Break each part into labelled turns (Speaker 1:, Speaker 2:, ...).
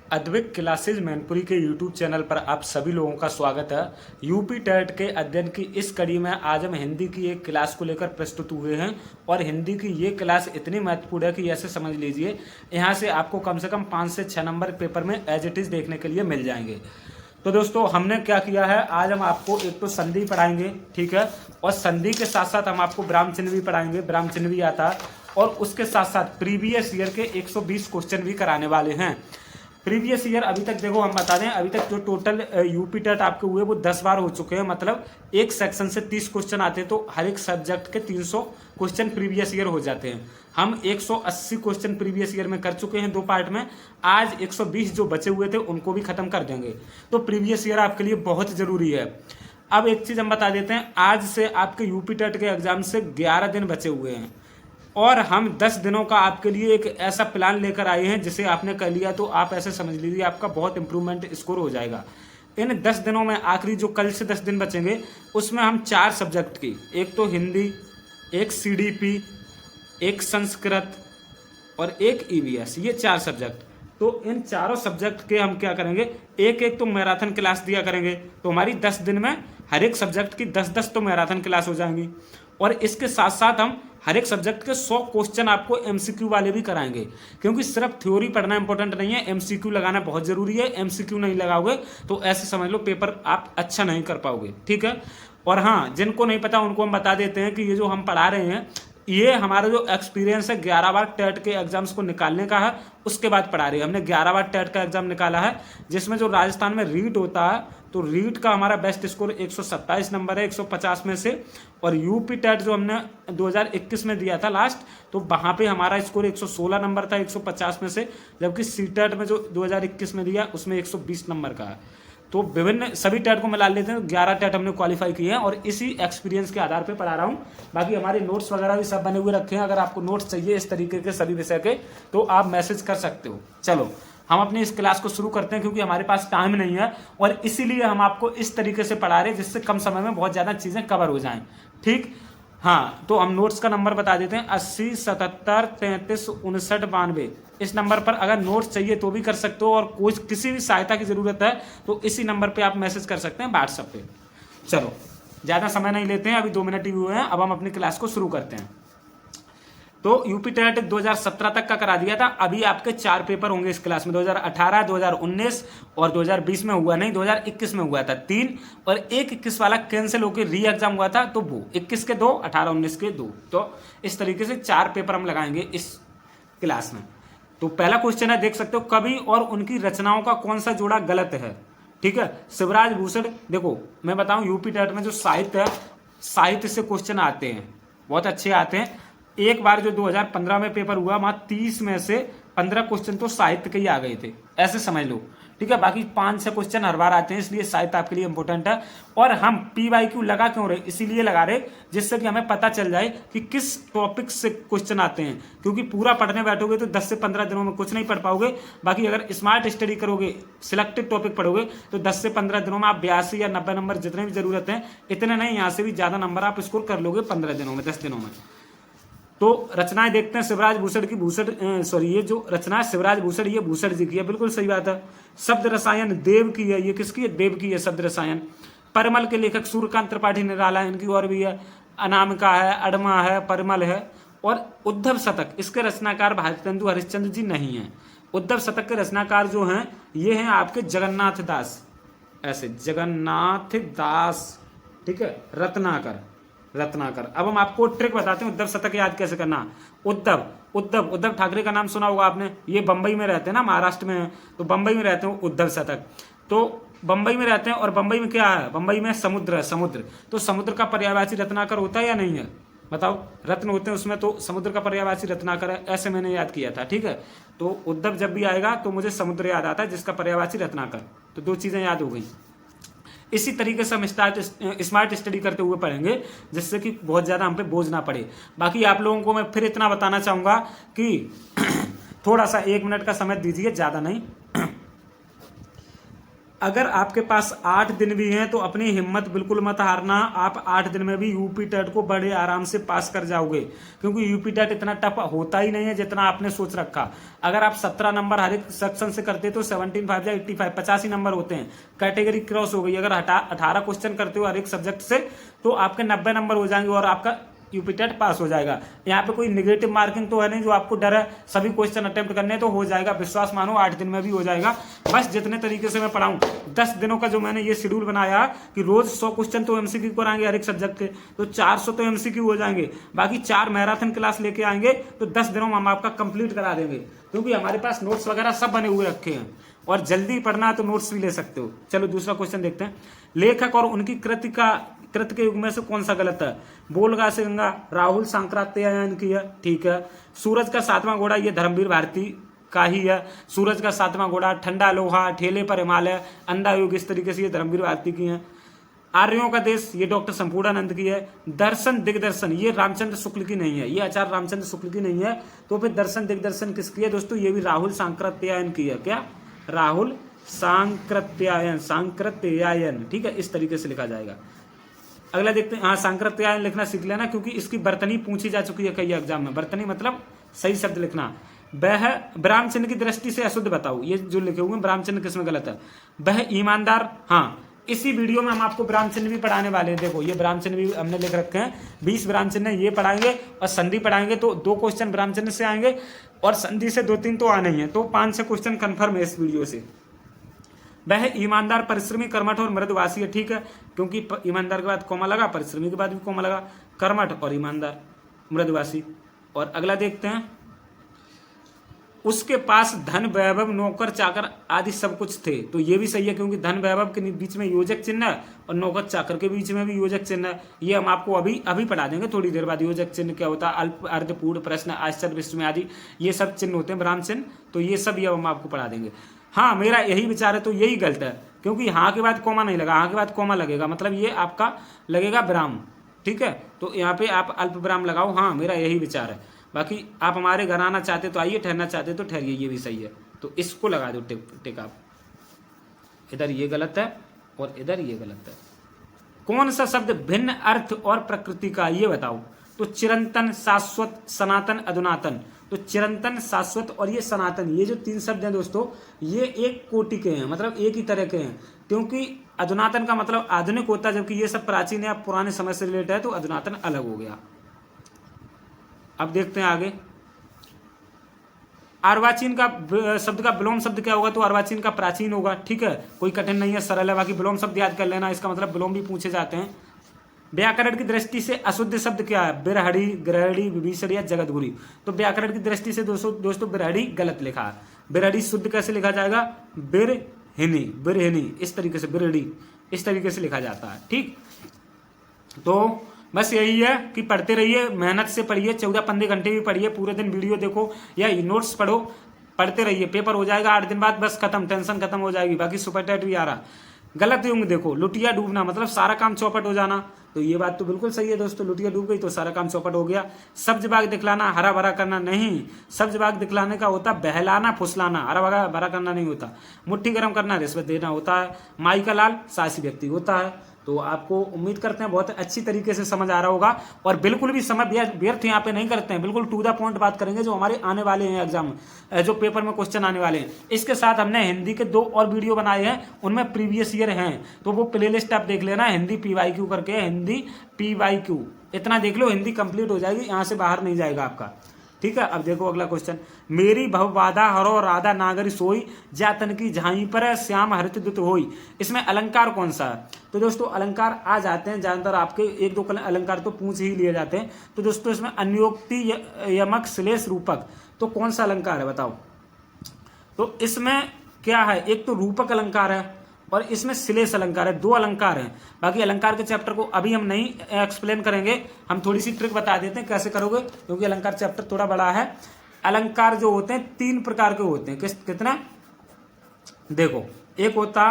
Speaker 1: Advik classes Mainpuri के YouTube channel पर आप सभी लोगों का स्वागत है। यूपी टेट के अध्ययन की इस कड़ी में आज हम हिंदी की एक क्लास को लेकर प्रस्तुत हुए हैं और हिंदी की ये क्लास इतनी महत्वपूर्ण है कि ऐसे समझ लीजिए यहाँ से आपको कम से कम 5 से 6 नंबर पेपर में एज इट इज़ देखने के लिए मिल जाएंगे। तो दोस्तों हमने क्या किया है, आज हम आपको एक तो संधि पढ़ाएंगे, ठीक है, और संधि के साथ साथ हम आपको ब्राह्म चिन्ह भी पढ़ाएंगे, ब्राह्म चिन्ह भी आता है, और उसके साथ साथ प्रीवियस ईयर के 120 क्वेश्चन भी कराने वाले हैं। प्रीवियस ईयर अभी तक देखो हम बता दें, अभी तक जो टोटल यूपी टेट आपके हुए वो 10 बार हो चुके हैं। मतलब एक सेक्शन से 30 क्वेश्चन आते हैं, तो हर एक सब्जेक्ट के 300 क्वेश्चन प्रीवियस ईयर हो जाते हैं। हम 180 क्वेश्चन प्रीवियस ईयर में कर चुके हैं 2 पार्ट में। आज 120 जो बचे हुए थे उनको भी खत्म कर देंगे। तो प्रीवियस ईयर आपके लिए बहुत जरूरी है। अब एक चीज हम बता देते हैं, आज से आपके यूपी टेट के एग्जाम से 11 दिन बचे हुए हैं और हम 10 दिनों का आपके लिए एक ऐसा प्लान लेकर आए हैं जिसे आपने कर लिया तो आप ऐसे समझ लीजिए आपका बहुत इंप्रूवमेंट स्कोर हो जाएगा। इन 10 दिनों में आखिरी जो कल से 10 दिन बचेंगे उसमें हम 4 सब्जेक्ट की, एक तो हिंदी, एक सीडीपी, एक संस्कृत और एक ईवीएस, ये 4 सब्जेक्ट। तो इन चारों सब्जेक्ट के हम क्या करेंगे, एक एक तो मैराथन क्लास दिया करेंगे। तो हमारी 10 दिन में हर एक सब्जेक्ट की 10-10 तो मैराथन क्लास हो जाएंगी। और इसके साथ साथ हम हर एक सब्जेक्ट के 100 क्वेश्चन आपको एमसीक्यू वाले भी कराएंगे, क्योंकि सिर्फ थ्योरी पढ़ना इंपॉर्टेंट नहीं है, एमसीक्यू लगाना बहुत जरूरी है। एमसीक्यू नहीं लगाओगे तो ऐसे समझ लो पेपर आप अच्छा नहीं कर पाओगे, ठीक है। और हाँ, जिनको नहीं पता उनको हम बता देते हैं कि ये जो हम पढ़ा रहे हैं ये हमारा जो एक्सपीरियंस है 11 बार टेट के एग्जाम्स को निकालने का है, उसके बाद पढ़ा रहे हैं। हमने 11 बार टेट का एग्जाम निकाला है, जिसमें जो राजस्थान में रीट होता है तो रीट का हमारा बेस्ट स्कोर 127 नंबर है 150 में से। और यूपी टेट जो हमने 2021 में दिया था लास्ट, तो वहाँ पे हमारा स्कोर 116 नंबर था 150 में से, जबकि सी टेट में जो 2021 में दिया उसमें 120 नंबर का है। तो विभिन्न सभी टेट को मिला लेते हैं, 11 टेट हमने क्वालिफाई किए हैं और इसी एक्सपीरियंस के आधार पे पढ़ा रहा हूँ। बाकी हमारे नोट्स वगैरह भी सब बने हुए रखे हैं, अगर आपको नोट्स चाहिए इस तरीके के सभी विषय के तो आप मैसेज कर सकते हो। चलो हम अपनी इस क्लास को शुरू करते हैं, क्योंकि हमारे पास टाइम नहीं है और इसीलिए हम आपको इस तरीके से पढ़ा रहे हैं जिससे कम समय में बहुत ज़्यादा चीज़ें कवर हो जाएं, ठीक। हाँ, तो हम नोट्स का नंबर बता देते हैं, 80 77 33 59 92। इस नंबर पर अगर नोट्स चाहिए तो भी कर सकते हो और कोई किसी भी सहायता की ज़रूरत है तो इसी नंबर पे आप मैसेज कर सकते हैं व्हाट्सएप पे। चलो ज़्यादा समय नहीं लेते हैं, अभी 2 मिनट ही हुए हैं, अब हम अपनी क्लास को शुरू करते हैं। तो यूपी टेट 2017 तक का करा दिया था। अभी आपके 4 पेपर होंगे इस क्लास में, 2018, 2019 और 2020 में हुआ नहीं, 2021 में हुआ था 3 और एक 21 वाला कैंसिल होकर री एग्जाम हुआ था, तो वो 21 के 2, 18-19 के 2। तो इस तरीके से 4 पेपर हम लगाएंगे इस क्लास में। तो पहला क्वेश्चन है, देख सकते हो, कवि और उनकी रचनाओं का कौन सा जोड़ा गलत है, ठीक है। शिवराज भूषण, देखो मैं बताऊं यूपी टेट में जो साहित्य है, साहित्य से क्वेश्चन आते हैं, बहुत अच्छे आते हैं। एक बार जो 2015 में पेपर हुआ वहां 30 में से 15 क्वेश्चन तो साहित्य के ही आ गए थे, ऐसे समझ लो, ठीक है। बाकी 5-6 क्वेश्चन हर बार आते हैं, इसलिए साहित्य आपके लिए इंपॉर्टेंट है। और हम PYQ लगा क्यों रहे, इसीलिए लगा रहे जिससे कि हमें पता चल जाए कि किस टॉपिक से क्वेश्चन आते हैं, क्योंकि पूरा पढ़ने बैठोगे तो 10 से 15 दिनों में कुछ नहीं पढ़ पाओगे। बाकी अगर स्मार्ट स्टडी करोगे, सिलेक्टेड टॉपिक पढ़ोगे तो 10 से 15 दिनों में आप 82 या 90 नंबर जितने भी जरूरत है, इतने नहीं, यहाँ से भी ज्यादा नंबर आप स्कोर कर लोगे 15 दिनों में, 10 दिनों में। तो रचनाएं देखते हैं शिवराज भूषण की, ये जो रचना है शिवराज भूषण, ये भूषण जी की है, बिल्कुल सही बात है। शब्द रसायन देव की है, ये किसकी है, देव की है शब्द रसायन। परिमल के लेखक सूर्यकांत त्रिपाठी निराला, इनकी और भी है, अनामिका है, अडमा है, परिमल है। और उद्धव शतक, इसके रचनाकार भारतेंदु हरिश्चंद्र जी नहीं है। उद्धव शतक के रचनाकार जो हैं ये हैं आपके जगन्नाथ दास, ऐसे जगन्नाथ दास, ठीक है, रत्नाकर। अब हम आपको ट्रिक बताते हैं उद्धव शतक याद कैसे करना। उद्धव ठाकरे का नाम सुना होगा आपने, ये बंबई में रहते हैं ना, महाराष्ट्र में है, तो बंबई में रहते हैं उद्धव शतक। तो बंबई में रहते हैं और बंबई में क्या है, बंबई में समुद्र है, समुद्र। तो समुद्र का पर्यायवाची रत्नाकर होता है या नहीं है, बताओ। रत्न होते हैं उसमें, तो समुद्र का पर्यायवाची रत्नाकर है, ऐसे मैंने याद किया था, ठीक है। तो उद्धव जब भी आएगा तो मुझे समुद्र याद आता है जिसका पर्यायवाची रत्नाकर। तो 2 चीजें याद हो गई। इसी तरीके से हम स्मार्ट स्टडी करते हुए पढ़ेंगे, जिससे कि बहुत ज़्यादा हम पे बोझ ना पड़े। बाकी आप लोगों को मैं फिर इतना बताना चाहूँगा कि थोड़ा सा 1 मिनट का समय दीजिए, ज़्यादा नहीं। अगर आपके पास 8 दिन भी हैं तो अपनी हिम्मत बिल्कुल मत हारना। आप 8 दिन में भी यूपी टेट को बड़े आराम से पास कर जाओगे, क्योंकि यूपी टेट इतना टफ होता ही नहीं है जितना आपने सोच रखा। अगर आप 17 नंबर हर एक सेक्शन से करते तो 17 5 या 85 85 नंबर होते हैं, कैटेगरी क्रॉस हो गई। अगर 18 क्वेश्चन करते हो हर एक सब्जेक्ट से तो आपके 90 नंबर हो जाएंगे और आपका यूपी टेट पास हो जाएगा। यहाँ पे कोई निगेटिव मार्किंग तो है नहीं जो आपको डर है, सभी क्वेश्चन अटेम्प्ट करने तो हो जाएगा, विश्वास मानो 8 दिन में भी हो जाएगा। बस जितने तरीके से मैं पढ़ाऊँ, 10 दिनों का जो मैंने ये शेड्यूल बनाया कि रोज 100 क्वेश्चन तो एमसीक्यू कराएंगे हर एक सब्जेक्ट के, तो 400 तो एमसीक्यू हो जाएंगे। बाकी 4 मैराथन क्लास लेके आएंगे तो 10 दिनों में हम आपका कंप्लीट करा देंगे, क्योंकि हमारे पास नोट्स वगैरह सब बने हुए रखे हैं और जल्दी पढ़ना है तो नोट्स भी ले सकते हो। चलो दूसरा क्वेश्चन देखते हैं। लेखक और उनकी कृत के युग में से कौन सा गलत है? बोलगा से गंगा राहुल सांक्रात्यायन की है, ठीक है। सूरज का 7वां घोड़ा ये धर्मवीर भारती का ही है। सूरज का 7वां घोड़ा, ठंडा लोहा, ठेले पर हिमालय, अंधा युग, इस तरीके से ये धर्मवीर भारती की है। आर्यों का देश ये डॉक्टर संपूर्णानंद की है। दर्शन दिग्दर्शन ये रामचंद्र शुक्ल की नहीं है, ये आचार्य रामचंद्र शुक्ल की नहीं है। तो फिर दर्शन दिग्दर्शन किसकी है दोस्तों? ये भी राहुल सांकृत्यायन की है। क्या? राहुल सांकृत्यायन, ठीक है, इस तरीके से लिखा जाएगा। अगला देखते हैं। हाँ, सांकृत्यायन लिखना सीख लेना, क्योंकि इसकी बर्तनी पूछी जा चुकी है कई एग्जाम में। बर्तनी मतलब सही शब्द लिखना। वह ब्राह्म चिन्ह की दृष्टि से अशुद्ध बताओ, ये जो लिखे हुए ब्राह्म चिन्ह किसमें गलत है? वह ईमानदार, हाँ, इसी वीडियो में हम आपको ब्राह्म चिन्ह भी पढ़ाने वाले हैं। देखो ये ब्राह्म चिन्ह भी हमने लिख रखे हैं, 20 ब्राह्म चिन्ह ये पढ़ाएंगे और संधि पढ़ाएंगे, तो 2 क्वेश्चन ब्राह्म चिन्ह से आएंगे और संधि से 2-3 तो आने ही है, तो 5-6 क्वेश्चन कन्फर्म है इस वीडियो से। वह ईमानदार, परिश्रमी, कर्मठ और मृदवासी है, ठीक है, क्योंकि ईमानदार के बाद कोमा लगा, परिश्रमी के बाद भी कोमा लगा, कर्मठ और ईमानदार, मृदवासी। और अगला देखते हैं। उसके पास धन, वैभव, नौकर, चाकर आदि सब कुछ थे, तो ये भी सही है, क्योंकि धन वैभव के बीच में योजक चिन्ह है और नौकर चाकर के बीच में भी योजक चिन्ह है। ये हम आपको अभी पढ़ा देंगे थोड़ी देर बाद। योजक चिन्ह क्या होता है? अल्प, अर्ध, पूर्ण, प्रश्न, आश्चर्य, विस्मय आदि ये सब चिन्ह होते हैं ब्राह्म चिन्ह, तो ये सब ये हम आपको पढ़ा देंगे। हाँ, मेरा यही विचार है, तो यही गलत है, क्योंकि हाँ के बाद कोमा नहीं लगा, हाँ के बाद कोमा लगेगा, मतलब ये आपका लगेगा ब्राह्म, ठीक है। तो यहाँ पे आप अल्प ब्राह्म लगाओ। हाँ, मेरा यही विचार है। बाकी आप हमारे घर आना चाहते तो आइए, ठहरना चाहते तो ठहरिए, ये भी सही है। तो इसको लगा दो टिक आप। इधर ये गलत है और इधर ये गलत है। कौन सा शब्द भिन्न अर्थ और प्रकृति का, ये बताओ। तो चिरंतन, शाश्वत, सनातन, अधुनातन। तो चिरंतन, शाश्वत और ये सनातन, ये जो 3 शब्द हैं दोस्तों, ये एक कोटि के हैं, मतलब एक ही तरह के हैं, क्योंकि अधुनातन का मतलब आधुनिक होता है, जबकि ये सब प्राचीन या पुराने समय से रिलेटेड है, तो अधुनातन अलग हो गया। अब देखते हैं आगे। अर्वाचीन का शब्द का विलोम शब्द क्या होगा? तो अर्वाचीन का प्राचीन होगा, ठीक है, कोई कठिन नहीं है, सरल है। बाकी विलोम शब्द याद कर लेना, इसका मतलब विलोम भी पूछे जाते हैं। व्याकरण की दृष्टि से अशुद्ध शब्द क्या है? बिरहड़ी, ग्रहड़ी, विभीषण या जगतगुरी। तो व्याकरण की दृष्टि से दोस्तों बिरहड़ी गलत लिखा है। बिरहड़ी शुद्ध कैसे लिखा जाएगा? बिरहिनी, बिरहिनी, इस तरीके से, बिरहड़ी इस तरीके से लिखा जाता है, ठीक। तो बस यही है कि पढ़ते रहिए, मेहनत से पढ़िए, 14-15 घंटे भी पढ़िए, पूरे दिन वीडियो देखो या नोट्स पढ़ो, पढ़ते रहिए। पेपर हो जाएगा 8 दिन बाद, बस खत्म, टेंशन खत्म हो जाएगी। बाकी सुपर टेट भी आ रहा। गलत युग देखो, लुटिया डूबना मतलब सारा काम चौपट हो जाना, तो ये बात तो बिल्कुल सही है दोस्तों, लुटिया डूब गई तो सारा काम चौपट हो गया। सब्ज बाग दिखलाना, हरा भरा करना नहीं। सब्ज बाग दिखलाने का होता बहलाना, फुसलाना, हरा भरा करना नहीं होता। मुट्ठी गर्म करना, रिश्वत देना होता है। माई का लाल साहसी व्यक्ति होता है। तो आपको उम्मीद करते हैं बहुत अच्छी तरीके से समझ आ रहा होगा, और बिल्कुल भी समय व्यर्थ यहाँ पे नहीं करते हैं, बिल्कुल टू द पॉइंट बात करेंगे जो हमारे आने वाले हैं एग्जाम, जो पेपर में क्वेश्चन आने वाले हैं। इसके साथ हमने हिंदी के 2 और वीडियो बनाए हैं, उनमें प्रीवियस ईयर हैं, तो वो प्लेलिस्ट आप देख लेना, हिंदी PYQ करके, हिंदी PYQ इतना देख लो, हिंदी कंप्लीट हो जाएगी, यहाँ से बाहर नहीं जाएगा आपका, ठीक है। अब देखो अगला क्वेश्चन। मेरी भवबाधा हरो राधा नागरी सोई, जातन की झाई पर श्याम हरित दुत होई। इसमें अलंकार कौन सा है? तो दोस्तों अलंकार आ जाते हैं ज्यादातर, आपके 1-2 अलंकार तो पूछ ही लिए जाते हैं। तो दोस्तों इसमें अन्योक्ति, यमक, श्लेष, रूपक, तो कौन सा अलंकार है बताओ? तो इसमें क्या है? एक तो रूपक अलंकार है और इसमें श्लेष अलंकार है, 2 अलंकार हैं। बाकी अलंकार के चैप्टर को अभी हम नहीं एक्सप्लेन करेंगे, हम थोड़ी सी ट्रिक बता देते हैं कैसे करोगे, क्योंकि अलंकार चैप्टर थोड़ा बड़ा है। अलंकार जो होते हैं 3 प्रकार के होते हैं, कितना? देखो, एक होता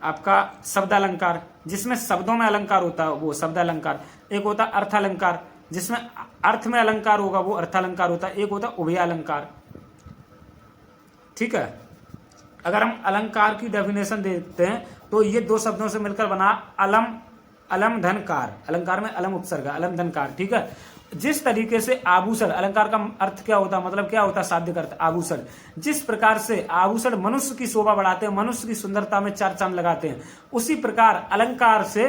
Speaker 1: आपका शब्द अलंकार, जिसमें शब्दों में अलंकार होता है, वो शब्द अलंकार। एक होता अर्थ अलंकार, जिसमें अर्थ में अलंकार होगा, वो अर्थ अलंकार होता है। एक होता उभय अलंकार, ठीक है। अगर हम अलंकार की डेफिनेशन देखते हैं तो ये दो शब्दों से मिलकर बना अलम, अलम धनकार, अलंकार में अलम उपसर्ग, अलम धनकार, ठीक है। जिस तरीके से आभूषण, अलंकार का अर्थ क्या होता है, मतलब क्या होता है, शाब्दिक अर्थ आभूषण। जिस प्रकार से आभूषण मनुष्य की शोभा बढ़ाते हैं, मनुष्य की सुंदरता में चार चांद लगाते हैं, उसी प्रकार अलंकार से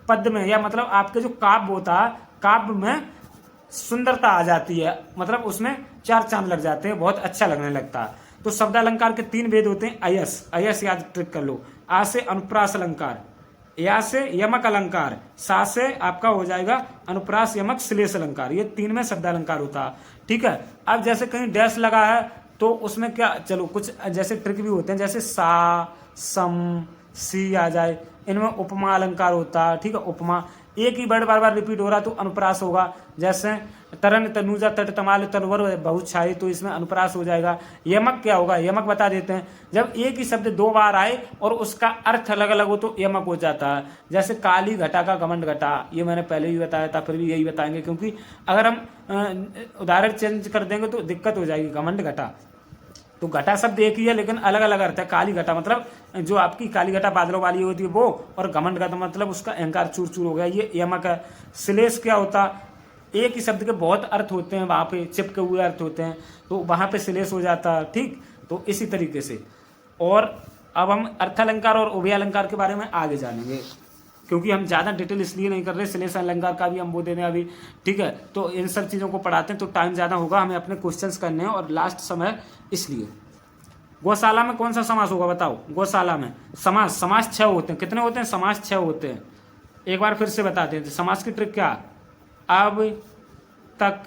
Speaker 1: पद में या मतलब आपके जो काव्य होता है, काव्य में सुंदरता आ जाती है, मतलब उसमें चार चांद लग जाते हैं, बहुत अच्छा लगने लगता है। तो शब्द अलंकार के तीन भेद होते हैं। अयस, अयस याद ट्रिक कर लो। आ से अनुप्रास अलंकार, या से यमक अलंकार, सा से आपका हो जाएगा अनुप्रास यमक श्लेष अलंकार। ये तीन में शब्द अलंकार होता है, ठीक है। अब जैसे कहीं डैश लगा है तो उसमें क्या, चलो कुछ जैसे ट्रिक भी होते हैं, जैसे सा, सम, सी आ जाए, इनमें उपमा अलंकार होता है, ठीक है। उपमा, एक ही वर्ड बार बार रिपीट हो रहा तो अनुप्रास होगा। जैसे तरन, तनुजा, तट, तमाल, तलवर, बहुछाई, तो इसमें अनुप्रास हो जाएगा। यमक क्या होगा, यमक बता देते हैं, जब एक ही शब्द दो बार आए और उसका अर्थ अलग अलग हो तो यमक हो जाता है। जैसे काली घटा का घमंड घटा, ये मैंने पहले भी बताया था, फिर भी यही बताएंगे, क्योंकि अगर हम उदाहरण चेंज कर देंगे तो दिक्कत हो जाएगी। घमंड घटा, तो घटा शब्द एक ही है लेकिन अलग अलग अर्थ है। काली घटा मतलब जो आपकी काली घटा बादलों वाली होती है वो, और घमंड घटा मतलब उसका अहंकार चूर चूर हो गया, ये यमक है। श्लेष क्या होता, एक ही शब्द के बहुत अर्थ होते हैं, वहां पे चिपके हुए अर्थ होते हैं, तो वहां पे श्लेष हो जाता है, ठीक। तो इसी तरीके से, और अब हम अर्थालंकार और उभयालंकार के बारे में आगे जानेंगे, क्योंकि हम ज़्यादा डिटेल इसलिए नहीं कर रहे, श्लेष अलंकार का भी हम वो दे दें अभी, ठीक है। तो इन सब चीज़ों को पढ़ाते हैं तो टाइम ज़्यादा होगा, हमें अपने क्वेश्चंस करने हैं और लास्ट समय, इसलिए गौशाला में कौन सा समास होगा बताओ। गौशाला में समास, समास 6 होते हैं। कितने होते हैं, समास 6 होते हैं। एक बार फिर से बताते हैं समास की ट्रिक क्या, अब तक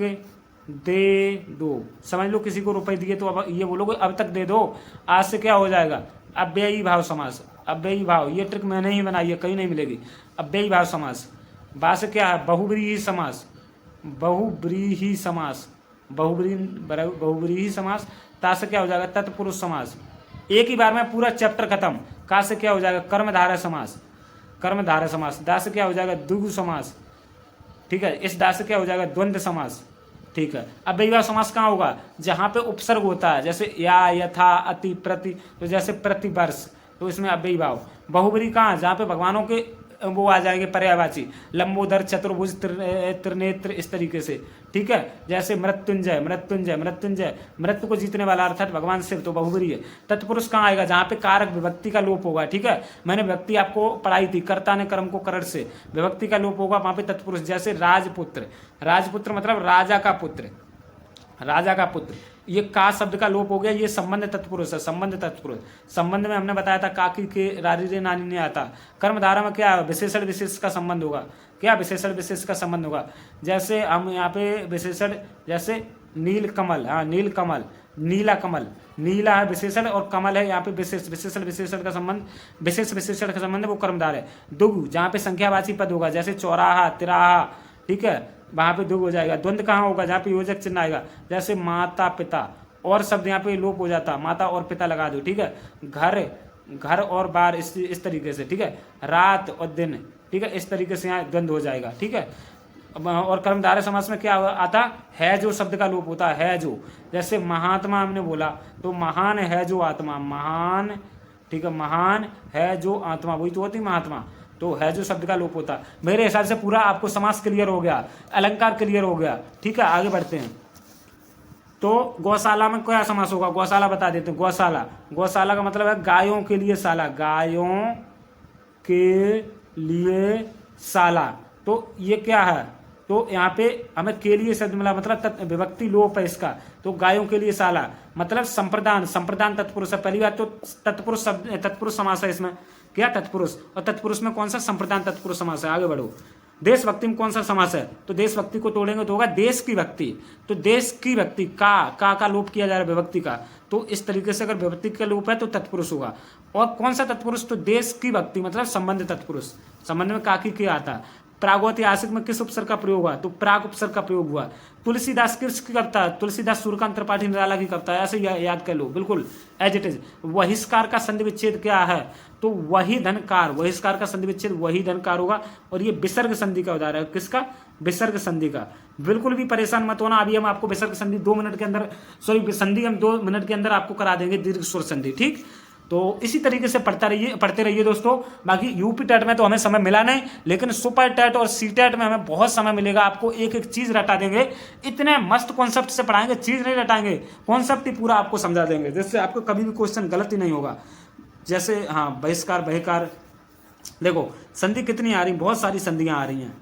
Speaker 1: दे दो, समझ लो किसी को रुपए दिए तो अब ये बोलोगे अब तक दे दो, आज से क्या हो जाएगा, अव्ययी भाव समास। अव्ययी भाव, ये ट्रिक मैंने ही बनाई है, कहीं नहीं मिलेगी। अव्ययी भाव समास। बा से क्या है, बहुब्रीहि समास, बहुब्रीहि समास, बहुब्रीहि समास। ता से क्या हो जाएगा, तत्पुरुष समास। एक ही बार में पूरा चैप्टर खत्म। का से क्या हो जाएगा, कर्मधारय समास, कर्मधारय समास। दा से क्या हो जाएगा, द्विगु समास, ठीक है। इस दा से क्या हो जाएगा, द्वंद्व समास, ठीक है। अब विवाह समास कहाँ होगा, जहाँ पे उपसर्ग होता है, जैसे या, यथा, अति, प्रति, तो जैसे प्रतिवर्ष, तो इसमें अव्ययी भाव। बहुब्री कहाँ, जहाँ पे भगवानों के वो आ जाएंगे पर्यायवाची, लंबोदर, चतुर्भुज, त्रिनेत्र, इस तरीके से, ठीक है। जैसे मृत्युंजय, मृत्युंजय, मृत्युंजय, मृत्यु को जीतने वाला अर्थात भगवान शिव, तो बहुब्री है। तत्पुरुष कहाँ आएगा, जहाँ पे कारक विभक्ति का लोप होगा, ठीक है। मैंने विभक्ति आपको पढ़ाई थी, कर्ता ने कर्म को करण से, विभक्ति का लोप होगा वहां पे तत्पुरुष। जैसे राजपुत्र, राजपुत्र मतलब राजा का पुत्र, राजा का पुत्र, ये का शब्द का लोप हो गया, ये संबंध तत्पुरुष है, संबंध तत्पुरुष। संबंध में हमने बताया था काकी के रारी रे नानी ने आता। कर्मधारा में क्या विशेषण विशेष का संबंध होगा, क्या विशेषण विशेष का संबंध होगा। जैसे हम यहाँ पे विशेषण, जैसे नील कमल, हाँ नील कमल, नीला कमल, नीला है विशेषण और कमल है यहाँ पे विशेष, विशेषण विशेषण का संबंध, विशेष विशेषण का संबंध है वो कर्मधार है। दुगु, जहाँ पे संख्यावाची पद होगा, जैसे चौराहा, तिराहा, ठीक है, वहां पे दुग हो जाएगा। द्वंद्व कहाँ होगा, जहाँ पे योजक चिन्ह आएगा, जैसे माता पिता, और शब्द यहाँ पे लोप हो जाता, माता और पिता लगा दो, ठीक है। घर, घर और बार, इस तरीके से, ठीक है। रात और दिन, ठीक है, इस तरीके से यहाँ द्वंद्व हो जाएगा, ठीक है। और कर्मधारय समास में क्या आता है, जो शब्द का लोप होता है जो, जैसे महात्मा हमने बोला तो महान है जो आत्मा, महान, ठीक है, महान है जो आत्मा, वही तो होती महात्मा, तो है जो शब्द का लोप होता। मेरे हिसाब से पूरा आपको समास क्लियर हो गया, अलंकार क्लियर हो गया, ठीक है। आगे बढ़ते हैं। तो गौशाला में क्या समास होगा, गौशाला बता देते हैं। गौशाला, गौशाला का मतलब है गायों के लिए शाला, गायों के लिए शाला। तो ये क्या है, तो यहाँ पे हमें के लिए शब्द मिला, मतलब विभक्ति लोप है इसका, तो गायों के लिए शाला मतलब संप्रदान, संप्रदान तत्पुरुष है। पहली बात तो तत्पुरुष शब्द, तत्पुरुष समास है इसमें, क्या तत्पुरुष, और तत्पुरुष में कौन सा, संप्रदान तत्पुरुष समास है। आगे बढ़ो। देशभक्ति में कौन सा समास है, तो देशभक्ति को तोड़ेंगे तो होगा देश की भक्ति, तो देश की भक्ति, का लोप किया जा रहा है विभक्ति का, तो इस तरीके से अगर विभक्ति का लोप है तो तत्पुरुष होगा। और कौन सा तत्पुरुष, तो देश की भक्ति मतलब संबंध तत्पुरुष, संबंध में काकी के आता है। प्रागैतिहासिक में किस उपसर्ग का प्रयोग हुआ, तो प्राग उपसर्ग का प्रयोग हुआ। तुलसीदास किसकी कविता है, तुलसीदास सूर्यकांत त्रिपाठी निराला की कविता है, ऐसे याद कर लो, बिल्कुल एज इट इज। वहिष्कार का संधि विच्छेद क्या है, तो वही धनकार, वहिष्कार का संधि विच्छेद वही धनकार होगा। और ये विसर्ग संधि का उदाहरण है, किसका, विसर्ग संधि का। बिल्कुल भी परेशान मत होना, अभी हम आपको विसर्ग संधि 2 मिनट के अंदर, सॉरी संधि हम 2 मिनट के अंदर आपको करा देंगे, दीर्घ स्वर संधि, ठीक। तो इसी तरीके से पढ़ते रहिए दोस्तों। बाकी यूपी टेट में तो हमें समय मिला नहीं, लेकिन सुपर टेट और सी टेट में हमें बहुत समय मिलेगा। आपको एक एक चीज रटा देंगे, इतने मस्त कॉन्सेप्ट से पढ़ाएंगे, चीज नहीं रटाएंगे, कॉन्सेप्ट ही पूरा आपको समझा देंगे, जिससे आपको कभी भी क्वेश्चन गलत ही नहीं होगा। जैसे हाँ, बहिष्कार बहिकार, देखो संधि कितनी आ रही, बहुत सारी संधियां आ रही हैं।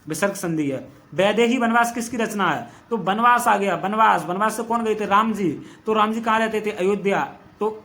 Speaker 1: विसर्ग संधि है। वैदेही वनवास किसकी रचना है? तो वनवास आ गया, वनवास। वनवास से कौन गए थे? राम जी। तो राम जी कहाँ रहते थे? अयोध्या। तो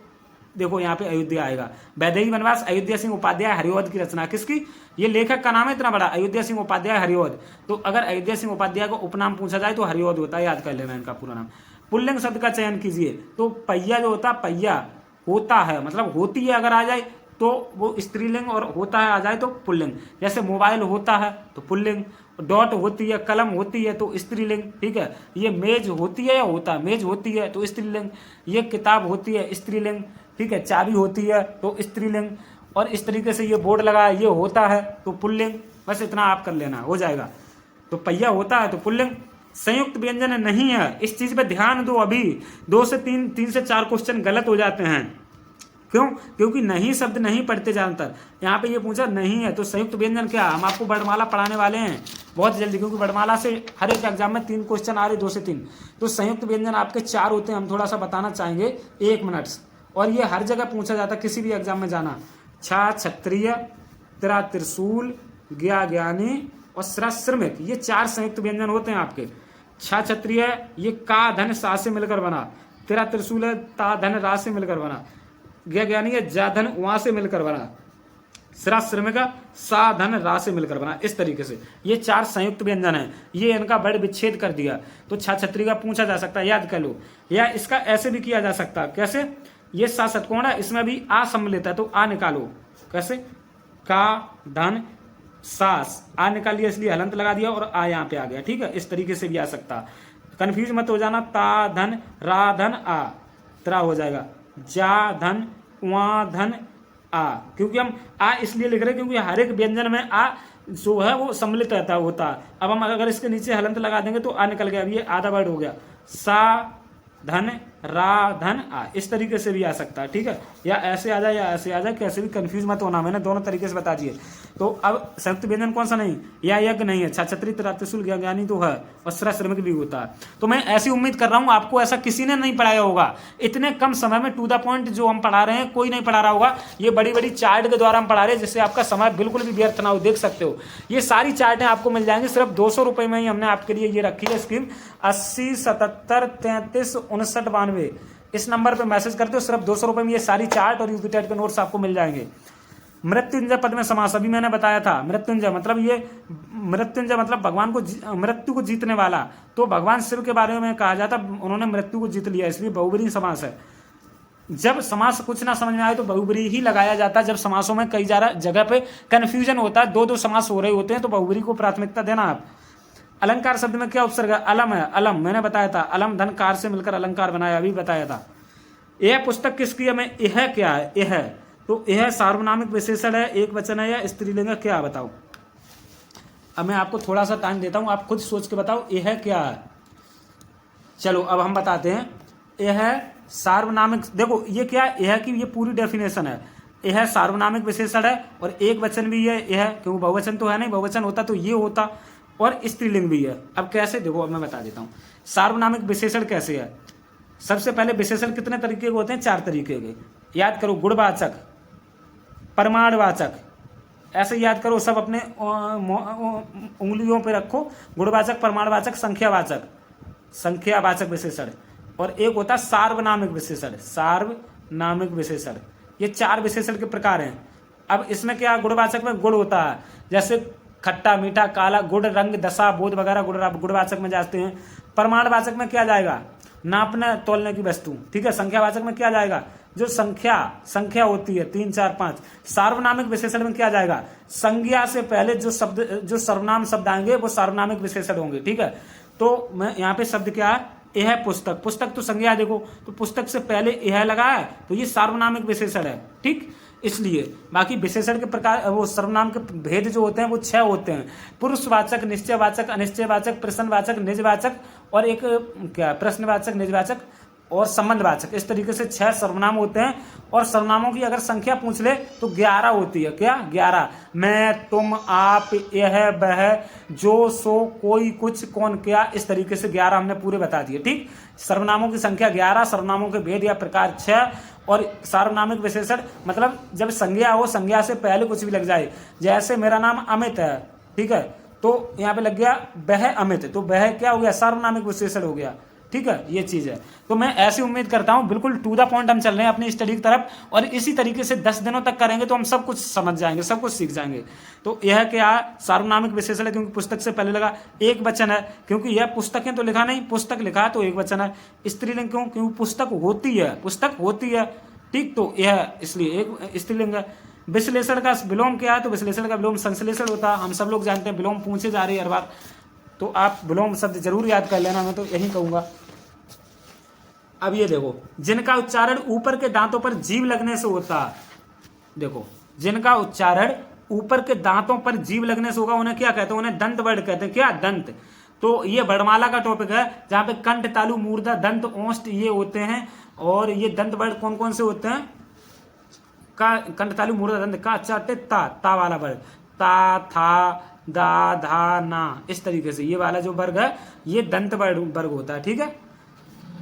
Speaker 1: देखो यहाँ पे अयोध्या आएगा। वैदेही वनवास अयोध्या सिंह उपाध्याय हरिऔध की रचना किसकी? ये लेखक का नाम है इतना बड़ा, अयोध्या सिंह उपाध्याय हरिऔध। तो अगर अयोध्या सिंह उपाध्याय को उपनाम पूछा जाए तो हरिऔध होता है, याद कर लेना इनका पूरा नाम। पुल्लिंग शब्द का चयन कीजिए। तो पहिया जो होता है, पहिया होता है मतलब होती है अगर आ जाए तो वो स्त्रीलिंग, और होता है आ जाए तो पुल्लिंग। जैसे मोबाइल होता है तो पुल्लिंग, डॉट होती है, कलम होती है तो स्त्रीलिंग, ठीक है। ये मेज होती है या होता है? मेज होती है तो स्त्रीलिंग। ये किताब होती है, स्त्रीलिंग, ठीक है। चाबी होती है तो स्त्रीलिंग। और इस तरीके से ये बोर्ड लगा है, ये होता है तो पुल्लिंग। बस इतना आप कर लेना, हो जाएगा। तो पहिया होता है तो पुल्लिंग। संयुक्त व्यंजन नहीं है, इस चीज पे ध्यान दो। अभी 2 से 3 से 4 क्वेश्चन गलत हो जाते हैं। क्यों? क्योंकि नहीं शब्द नहीं पढ़ते ज्यादातर। यहाँ पे ये पूछा नहीं है तो संयुक्त व्यंजन क्या? हम आपको वर्णमाला पढ़ाने वाले हैं बहुत जल्दी, क्योंकि वर्णमाला से हर एक एग्जाम में 3 क्वेश्चन आ रहे, 2 से 3। तो संयुक्त व्यंजन आपके 4 होते हैं, हम थोड़ा सा बताना चाहेंगे 1 मिनट। और ये हर जगह पूछा जाता है, किसी भी एग्जाम में जाना। छा क्षत्रिय, त्रा त्रिशूल, ज्ञा ज्ञानी और श्रा श्रमिक, ये 4 संयुक्त व्यंजन होते हैं आपके। छा क्षत्रिय ये का धन सा से मिलकर बना, त्रा त्रिशूल है ता धन रा से मिलकर बना, ज्ञा ज्ञानी है जा धन वहां से मिलकर बना, श्रा श्रमिक सा धन रा से मिलकर बना। इस तरीके से ये 4 संयुक्त व्यंजन है। ये इनका बड़ विच्छेद कर दिया। तो छा क्षत्रिय का पूछा जा सकता है, याद कर लो। या इसका ऐसे भी किया जा सकता है, कैसे? ये सा षटकोण है, इसमें भी आ सम्मिलित है तो आ निकालो। कैसे? का धन सास, आ निकाल लिया इसलिए हलंत लगा दिया और आ यहाँ पे आ गया, ठीक है। इस तरीके से भी आ सकता। कंफ्यूज मत हो जाना। ता धन रा धन आ, त्रा हो जाएगा। जा धन वा धन आ, क्योंकि हम आ इसलिए लिख रहे हैं क्योंकि हर एक व्यंजन में आ जो है वो सम्मिलित रहता होता। अब हम अगर इसके नीचे हलंत लगा देंगे तो आ निकल गया। अब ये आधा वर्ड हो गया। सा धन रा धन आ, इस तरीके से भी आ सकता है, ठीक है। या ऐसे आ जाए या ऐसे आ जाए, कैसे भी कंफ्यूज मत होना, मैंने दोनों तरीके से बता दिए। तो अब संयुक्त व्यंजन कौन सा नहीं? या यज्ञ नहीं है, छाछत्री त्रिशूल ज्ञानी तो है, और श्रा श्रमिक भी होता है। तो मैं ऐसी उम्मीद कर रहा हूँ आपको ऐसा किसी ने नहीं पढ़ाया होगा। इतने कम समय में टू द पॉइंट जो हम पढ़ा रहे हैं कोई नहीं पढ़ा रहा होगा। ये बड़ी बड़ी चार्ट के द्वारा हम पढ़ा रहे हैं, जिससे आपका समय बिल्कुल भी व्यर्थ ना हो। देख सकते हो ये सारी चार्टें आपको मिल जाएंगी सिर्फ 200 रुपये में ही। हमने आपके लिए ये रखी है स्कीम 80 77 33 59 92। इस नंबर पे मैसेज करते हो, सिर्फ 200 रुपये में ये सारी चार्ट और यूपी टेट के नोट्स आपको मिल जाएंगे। मृत्युंजय पद में समास अभी मैंने बताया था। मृत्युंजय मतलब ये मृत्युंजय मतलब भगवान को मृत्यु को जीतने वाला। तो भगवान शिव के बारे में कहा जाता उन्होंने मृत्यु को जीत लिया, इसलिए बहुब्रीहि समास है। जब समास कुछ ना समझ में आए तो बहुब्रीहि ही लगाया जाता है। जब समासों में कई जगह पे कंफ्यूजन होता है, 2 समास हो रहे होते हैं, तो बहुब्रीहि को प्राथमिकता देना आप। अलंकार शब्द में क्या उपसर्ग है? अलम है। अलम मैंने बताया था, अलम धन कार से मिलकर अलंकार बनाया, अभी बताया था। यह पुस्तक किसकी है? मैं यह क्या है? यह तो यह सार्वनामिक विशेषण है, एक वचन है या स्त्रीलिंग है? क्या बताओ? अब मैं आपको थोड़ा सा टाइम देता हूं, आप खुद सोच के बताओ यह क्या है। चलो अब हम बताते हैं। यह सार्वनामिक, देखो ये क्या है? यह की ये पूरी डेफिनेशन है। यह सार्वनामिक विशेषण है और एक वचन भी है यह, क्योंकि बहुवचन तो है नहीं, बहुवचन होता तो ये होता, और स्त्रीलिंग भी है। अब कैसे? देखो अब मैं बता देता हूँ सार्वनामिक विशेषण कैसे है। सबसे पहले विशेषण कितने तरीके के होते हैं? 4 तरीके के। याद करो, गुणवाचक, प्रमाणवाचक, ऐसे याद करो, सब अपने उंगलियों पे रखो। गुणवाचक, प्रमाणवाचक, संख्यावाचक, संख्यावाचक विशेषण, और एक होता है सार्वनामिक विशेषण। सार्वनामिक विशेषण, ये 4 विशेषण के प्रकार हैं। अब इसमें क्या? गुणवाचक में गुण होता है, जैसे खट्टा, मीठा, काला, गुड़, रंग, दशा, बोध वगैरह गुणवाचक में जाते हैं। प्रमाणवाचक में क्या जाएगा? नापने तोलने की वस्तु, ठीक है। संख्यावाचक में क्या जाएगा? जो संख्या होती है 3 4 5। सार्वनामिक विशेषण में क्या जाएगा? संज्ञा से पहले जो शब्द, जो सर्वनाम शब्द आएंगे वो सार्वनामिक विशेषण होंगे, ठीक है। तो मैं यहाँ पे शब्द क्या है? यह पुस्तक, पुस्तक तो संज्ञा, देखो तो पुस्तक से पहले यह लगा है तो ये सार्वनामिक विशेषण है, ठीक। इसलिए बाकी विशेषण के प्रकार, वो सर्वनाम के भेद जो होते हैं वो 6 होते हैं। पुरुषवाचक, निश्चयवाचक, अनिश्चयवाचक, प्रश्नवाचक, निजवाचक, और एक क्या प्रश्नवाचक, निजवाचक, और संबंधवाचक, इस तरीके से 6 सर्वनाम होते हैं। और सर्वनामों की अगर संख्या पूछ ले तो 11 होती है। क्या? 11। मैं, तुम, आप, यह, वह, जो, सो, कोई, कुछ, कौन, क्या, इस तरीके से 11 हमने पूरे बता दिए। ठीक, सर्वनामों की संख्या 11, सर्वनामों के भेद या प्रकार 6, और सार्वनामिक विशेषण मतलब जब संज्ञा हो, संज्ञा से पहले कुछ भी लग जाए। जैसे मेरा नाम अमित है, ठीक है, तो यहाँ पे लग गया वह अमित, तो वह क्या हो गया? सार्वनामिक विशेषण हो गया। ठीक है, ये चीज है। तो मैं ऐसी उम्मीद करता हूं, बिल्कुल टू द पॉइंट हम चल रहे हैं अपनी स्टडी की तरफ, और इसी तरीके से 10 दिनों तक करेंगे तो हम सब कुछ समझ जाएंगे, सब कुछ सीख जाएंगे। तो यह क्या है? सार्वनामिक विशेषण है, क्योंकि पुस्तक से पहले लगा। एक वचन है, क्योंकि यह पुस्तकें तो लिखा नहीं, पुस्तक लिखा है तो एक वचन है। स्त्रीलिंग क्यों? क्योंकि पुस्तक होती है, पुस्तक होती है। ठीक, तो यह इसलिए एक स्त्रीलिंग है। विश्लेषण का विलोम क्या है? तो विश्लेषण का विलोम संश्लेषण होता है। हम सब लोग जानते हैं, विलोम पूछे जा रही है हर बार, तो आप विलोम शब्द जरूर याद कर लेना, मैं तो यही कहूंगा। अब ये देखो, जिनका उच्चारण ऊपर के दांतों पर जीभ लगने से होता है, देखो जिनका उच्चारण ऊपर के दांतों पर जीभ लगने से होगा उन्हें क्या कहते हैं? उन्हें दंत वर्ण कहते हैं। क्या? दंत। तो ये वर्णमाला का टॉपिक है, जहां पे कंठ, तालु, मूर्धा, दंत, ओष्ठ ये होते हैं। और ये दंत वर्ण कौन कौन से होते हैं? का, कंठ, तालु, मूर्धा, दंत, का, चा, टे, ता वाला वर्ग, ता, था, दा, धा, ना, इस तरीके से ये वाला जो वर्ग है ये दंत वर्ग होता है। ठीक है,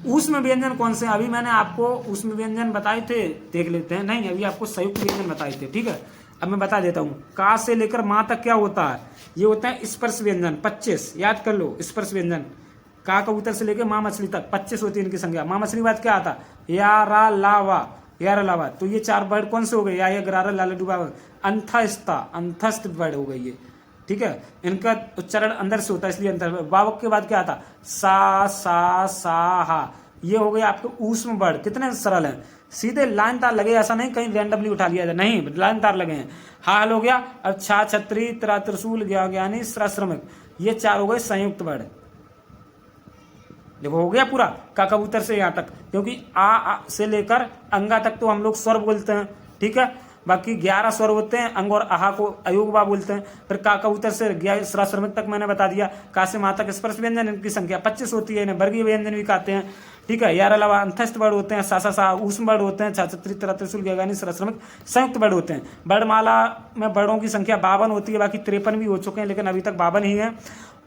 Speaker 1: ऊष्म व्यंजन कौन से? अभी मैंने आपको ऊष्म व्यंजन बताए थे, देख लेते हैं। नहीं, अभी आपको संयुक्त व्यंजन बताए थे। ठीक है, अब मैं बता देता हूँ। का से लेकर माँ तक क्या होता है? ये होता है स्पर्श व्यंजन। 25 याद कर लो, स्पर्श व्यंजन। का कबूतर से लेकर माँ मछली तक 25 होती है इनकी संख्या। माँ मछली बाद क्या आता? या, रा, ला, वा, या, रा, ला, वा। तो ये 4 वर्ड कौन से हो गए? या, ग्रारा, लाल, डूबा, अंथस्ता, अंथस्त वर्ड हो गई ये। ठीक है, इनका उच्चारण अंदर से होता है, इसलिए अंतर। वावक के बाद क्या आता? सा, सा, सा, हा। ये हो गए आपके ऊष्म वर्ड। कितने सरल हैं, सीधे लाइन तार लगे, ऐसा नहीं कहीं रैंडमली उठा लिया जाए, नहीं, लाइन तार लगे हैं। हाल हो गया। अब छा, छत्री, त्रा, त्रिशूल, ज्ञानी, श्रमिक, ये 4 हो गए संयुक्त वर्ड। देखो हो गया पूरा, का कबूतर से यहाँ तक, क्योंकि आ से लेकर अंगा तक तो हम लोग स्वर बोलते हैं। ठीक है, बाकी 11 स्वर होते हैं, अंग और आहा को अयोगवा बोलते हैं। फिर का कबूतर से श्रमिक तक मैंने बता दिया। का से माँ तक स्पर्श व्यंजन, इनकी संख्या 25 होती है, इन्हें वर्गीय व्यंजन भी कहते हैं। ठीक है, यार अलावा अंतस्थ वर्ड होते हैं, सा ऊष्म वर्ड होते हैं, छाछत्री, त्रिशूल, ज्ञानी, श्रमिक संयुक्त वर्ड होते हैं। वर्णमाला में वर्णों की संख्या 52 होती है, बाकी 53 भी हो चुके हैं, लेकिन अभी तक 52 ही है।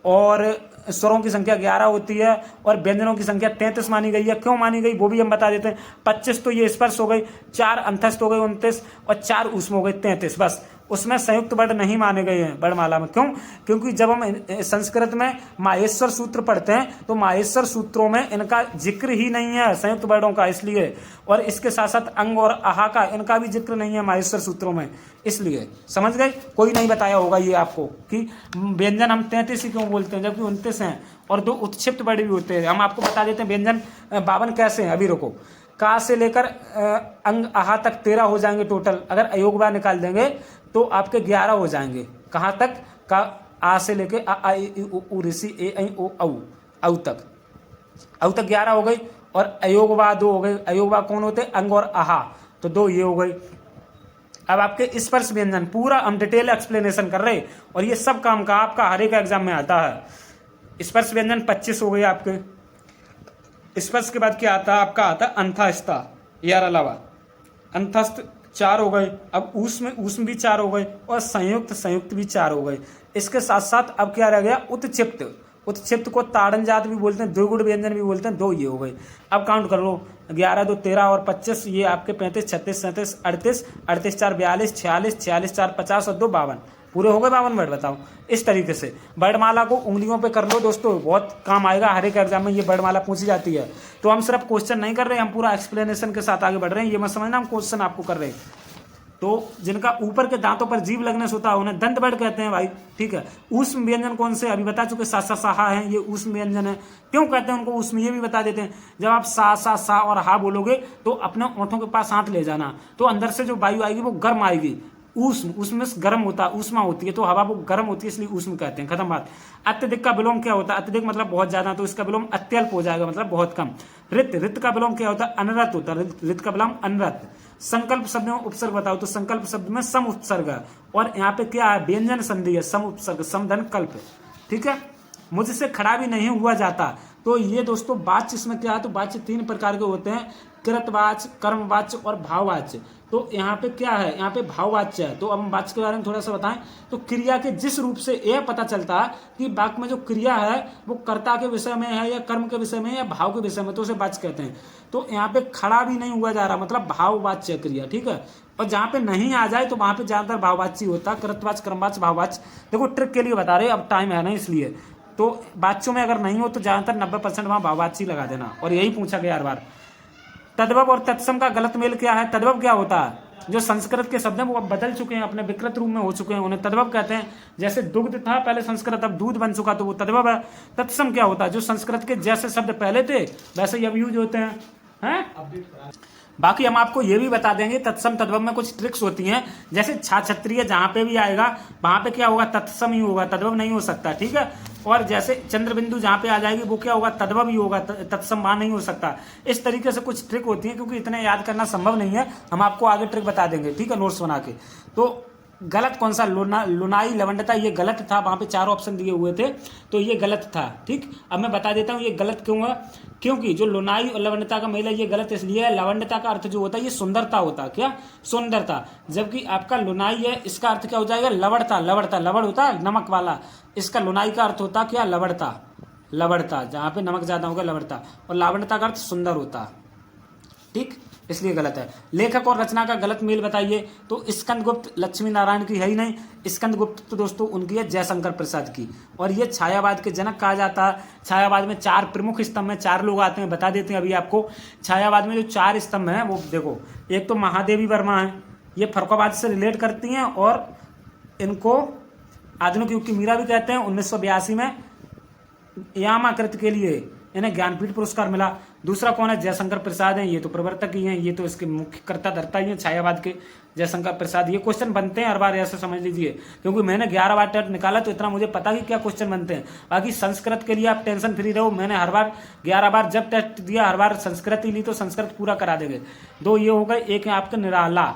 Speaker 1: और स्वरों की संख्या 11 होती है, और व्यंजनों की संख्या 33 मानी गई है। क्यों मानी गई वो भी हम बता देते हैं। 25 तो ये स्पर्श हो गई, 4 अंतस्थ हो गए 29, और 4 ऊष्म हो गए 33, बस। उसमें संयुक्त वर्ण नहीं माने गए हैं वर्णमाला में। क्यों? क्योंकि जब हम संस्कृत में माहेश्वर सूत्र पढ़ते हैं तो माहेश्वर सूत्रों में इनका जिक्र ही नहीं है, संयुक्त वर्णों का, इसलिए। और इसके साथ साथ अंग और आहा का, इनका भी जिक्र नहीं है माहेश्वर सूत्रों में, इसलिए। समझ गए? कोई नहीं बताया होगा ये आपको कि व्यंजन हम 33 ही क्यों बोलते हैं जबकि 29 हैं, और 2 उत्क्षिप्त वर्ण भी होते हैं। हम आपको बता देते हैं व्यंजन 52 कैसे हैं। अभी रुको, का से लेकर अंग आहा तक 13 हो जाएंगे टोटल। अगर अयोगवा निकाल देंगे तो आपके 11 हो जाएंगे। कहाँ तक? का, आ से लेके आ, ई, उ, ऋषि, ए, ऐ, ओ, औ तक। औ तक 11 हो गई, और अयोगवा 2 हो गए। अयोगवा कौन होते? अंग और आहा, तो 2 ये हो गई। अब आपके स्पर्श व्यंजन पूरा हम डिटेल एक्सप्लेनेशन कर रहे, और ये सब काम का आपका हर एक एग्जाम में आता है। स्पर्श व्यंजन 25 हो गए आपके। स्पर्श के बाद क्या आता है? आपका आता है अंथस्था, यार अलावा अंथस्थ 4 हो गए। अब ऊष्म भी 4 हो गए, और संयुक्त भी 4 हो गए। इसके साथ साथ अब क्या रह गया? उत्क्षिप्त को ताड़न जात भी बोलते हैं, द्विगुण व्यंजन भी बोलते हैं। 2 ये हो गए। अब काउंट कर लो, 11 2 13 और 25, ये आपके 35 36 37 38 38 4 42 46 46 4 50 और 2 52 पूरे हो गए 52 वर्ड। बताओ, इस तरीके से वर्णमाला को उंगलियों पे कर लो दोस्तों, बहुत काम आएगा। हर एक एग्जाम में ये वर्णमाला पूछी जाती है। तो हम सिर्फ क्वेश्चन नहीं कर रहे, हम पूरा एक्सप्लेनेशन के साथ आगे बढ़ रहे हैं। ये मत समझना हम क्वेश्चन आपको कर रहे हैं। तो जिनका ऊपर के दांतों पर जीभ लगने से होता है उन्हें दंत वर्ण कहते हैं भाई। ठीक है, ऊष्म व्यंजन कौन से? अभी बता चुके, सा, साहा है, ये ऊष्म व्यंजन है। क्यों कहते हैं उनको ऊष्म? ये भी बता देते हैं। जब आप सा और हा बोलोगे तो अपने ओंठों के पास हाथ ले जाना, तो अंदर से जो वायु आएगी वो गर्म आएगी। ऊष्म में गर्म होता है, ऊष्मा होती है, तो हवा वो गर्म होती है, इसलिए ऊष्म कहते हैं। खत्म बात। अत्यधिक का विलोम क्या होता है? अत्यधिक मतलब बहुत ज्यादा, तो इसका विलोम अत्यल्प हो जाएगा, मतलब बहुत कम। रित का विलोम क्या होता है? अनरत होता है, रित का विलोम अनरत। संकल्प शब्द में उपसर्ग बताओ, तो संकल्प शब्द में सम उपसर्ग है, और यहाँ पे क्या है? व्यंजन संधि है, सम उपसर्ग, समधन कल्प। ठीक है, मुझसे खड़ा भी नहीं हुआ जाता, तो ये दोस्तों वाच्य इसमें क्या है, तो वाच्य 3 प्रकार के होते हैं, कृतवाच्य, कर्मवाच्य और भाववाच्य। तो यहाँ पे क्या है, यहाँ पे भाववाच्य है। तो अब हम वाच्य के बारे में थोड़ा सा बताएं, तो क्रिया के जिस रूप से यह पता चलता है कि वाक्य में जो क्रिया है वो कर्ता के विषय में है या कर्म के विषय में या भाव के विषय में, तो उसे वाच्य कहते हैं। तो यहाँ पे खड़ा भी नहीं हुआ जा रहा, मतलब भाववाच्य क्रिया, ठीक है। और जहाँ पे नहीं आ जाए तो वहां पे ज्यादातर भाववाच्य होता है, कृतवाच्य, कर्मवाच्य, भाववाच्य। देखो ट्रिक के लिए बता रहे, अब टाइम है ना इसलिए, तो वाच्यों में अगर नहीं हो तो ज्यादातर 90% वहां भाववाच्य लगा देना। और यही पूछा गया हर बार। तद्भव और तत्सम का गलत मेल क्या है? तद्भव क्या होता है? जो संस्कृत के शब्द हैं वो अब बदल चुके हैं, अपने विकृत रूप में हो चुके हैं, उन्हें तद्भव कहते हैं। जैसे दुग्ध था पहले संस्कृत, अब दूध बन चुका तो वो तद्भव है। तत्सम क्या होता है? जो संस्कृत के जैसे शब्द पहले थे वैसे ही अब यूज होते हैं। बाकी हम आपको ये भी बता देंगे तत्सम तद्भव में कुछ ट्रिक्स होती हैं। जैसे छाछत्रीय जहां पे भी आएगा वहां पे क्या होगा, तत्सम ही होगा, तद्भव नहीं हो सकता, ठीक है। और जैसे चंद्रबिंदु जहां पे आ जाएगी वो क्या होगा, तद्भव ही होगा, तत्सम वहां नहीं हो सकता। इस तरीके से कुछ ट्रिक होती है, क्योंकि इतने याद करना संभव नहीं है, हम आपको आगे ट्रिक बता देंगे, ठीक है, नोट्स बना के। तो गलत कौन सा, लुनाई लवंडता, ये गलत था, वहां पे 4 ऑप्शन दिए हुए थे तो ये गलत था, ठीक। अब मैं बता देता हूँ ये गलत क्यों है, क्योंकि जो लुनाई और लवंडता का मेल है ये गलत इसलिए है। लवंडता का अर्थ जो होता है ये सुंदरता होता है, क्या, सुंदरता। जबकि आपका लुनाई है, इसका अर्थ क्या हो जाएगा, लवड़ता। लवड़ता, लवड़ होता है नमक वाला, इसका लुनाई का अर्थ होता क्या, लवड़ता। लवड़ता जहां पे नमक ज्यादा होगा लवड़ता, और लावण्यता का अर्थ सुंदर होता, ठीक, इसलिए गलत है। लेखक और रचना का गलत मेल बताइए, तो स्कंदगुप्त लक्ष्मी नारायण की है ही नहीं। स्कंदगुप्त तो दोस्तों उनकी है जयशंकर प्रसाद की, और ये छायावाद के जनक कहा जाता है। छायावाद में 4 प्रमुख स्तंभ में 4 लोग आते हैं, बता देते हैं अभी आपको। छायावाद में जो 4 स्तंभ हैं वो देखो, एक तो महादेवी वर्मा है, ये फर्रुखाबाद से रिलेट करती हैं और इनको आधुनिक युग की मीरा भी कहते हैं। 1982 में यामाकृत के लिए इन्हें ज्ञानपीठ पुरस्कार मिला। दूसरा कौन है, जयशंकर प्रसाद हैं, ये तो प्रवर्तक ही हैं, ये तो इसके मुख्य कर्ता धर्ता ही हैं छायावाद के, जयशंकर प्रसाद। ये क्वेश्चन बनते हैं हर बार, ऐसे समझ लीजिए, क्योंकि मैंने 11 बार टेट निकाला तो इतना मुझे पता कि क्या क्वेश्चन बनते हैं। बाकी संस्कृत के लिए आप टेंशन फ्री रहो, मैंने हर बार 11 बार जब टेस्ट दिया हर बार संस्कृत ही ली, तो संस्कृत पूरा करा देंगे। 2 ये हो गए, एक है आपका निराला,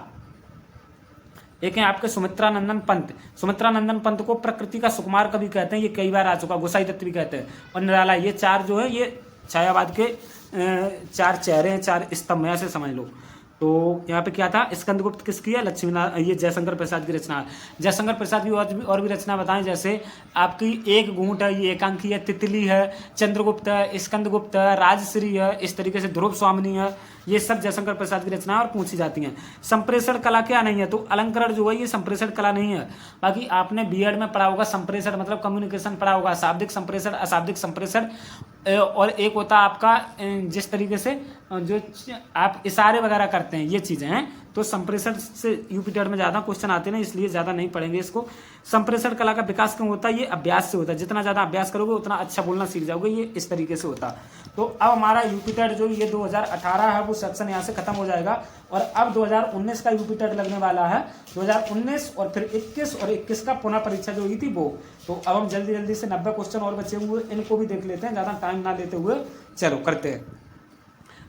Speaker 1: एक है आपके सुमित्रानंदन पंत। सुमित्रानंदन पंत को प्रकृति का सुकुमार कवि कहते हैं, ये कई बार आ चुका, गोसाई दत्त भी कहते हैं। और निराला, ये 4 जो है ये छायावाद के 4 चेहरे हैं, 4 स्तंभ हैं, ऐसे समझ लो। तो यहाँ पे क्या था, स्कंदगुप्त किसकी है, लक्ष्मी नारायण, ये जयशंकर प्रसाद की रचना है। जयशंकर प्रसाद की और भी रचना बताएं, जैसे आपकी एक घूंट है, ये एकांकी है, तितली है, चंद्रगुप्त है, स्कंदगुप्त है, राजश्री है, इस तरीके से ध्रुव स्वामिनी है, ये सब जयशंकर प्रसाद की रचना और पूछी जाती हैं। संप्रेषण कला क्या नहीं है, तो अलंकरण जो है ये संप्रेषण कला नहीं है। बाकी आपने बीएड में पढ़ा होगा, संप्रेषण मतलब कम्युनिकेशन पढ़ा होगा, शाब्दिक संप्रेषण, अशाब्दिक संप्रेषण, और एक होता है आपका जिस तरीके से जो आप इशारे वगैरह करते हैं, ये चीजें हैं। तो संप्रेषण से यूपी टेट में ज्यादा क्वेश्चन आते हैं ना, इसलिए ज्यादा नहीं पढ़ेंगे इसको। संप्रेषण कला का विकास क्यों होता है, ये अभ्यास से होता है, जितना ज्यादा अभ्यास करोगे उतना अच्छा बोलना सीख जाओगे, ये इस तरीके से होता है। तो अब हमारा यूपी टेट जो ये 2018 है वो सेक्शन यहाँ से खत्म हो जाएगा, और अब 2019 का यूपी टेट लगने वाला है। 2019 और फिर 21 और 21 का पुनः परीक्षा जो हुई थी वो। तो अब हम जल्दी जल्दी से 90 क्वेश्चन और बचे हुए इनको भी देख लेते हैं, ज्यादा टाइम ना लेते हुए, चलो करते हैं।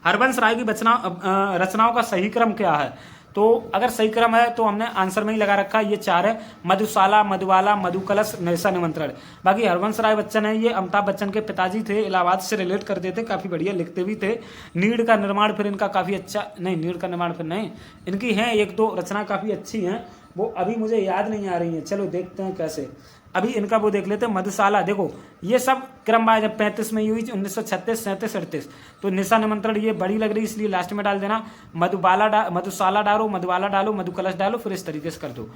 Speaker 1: हरवंश राय की रचनाओं का सही क्रम क्या है, तो अगर सही क्रम है तो हमने आंसर में ही लगा रखा है, ये 4 है, मधुशाला, मधुबाला, मधुकलश, नैसा निमंत्रण। बाकी हरवंश राय बच्चन है, ये अमिताभ बच्चन के पिताजी थे, इलाहाबाद से रिलेट करते थे, काफ़ी बढ़िया लिखते भी थे। नीड का निर्माण फिर इनका काफ़ी अच्छा, नहीं नीड का निर्माण फिर नहीं, इनकी हैं 1-2 रचना काफ़ी अच्छी हैं, वो अभी मुझे याद नहीं आ रही हैं, चलो देखते हैं कैसे। अभी इनका वो देख लेते हैं, मधुशाला, देखो ये सब क्रम बाय, जब 35 में हुई, 1936, 37, 38, तो निशा निमंत्रण ये बड़ी लग रही इसलिए लास्ट में डाल देना। मधुशाला डालो, मधुबाला डालो, मधुकलश डालो, फिर इस तरीके से कर दो।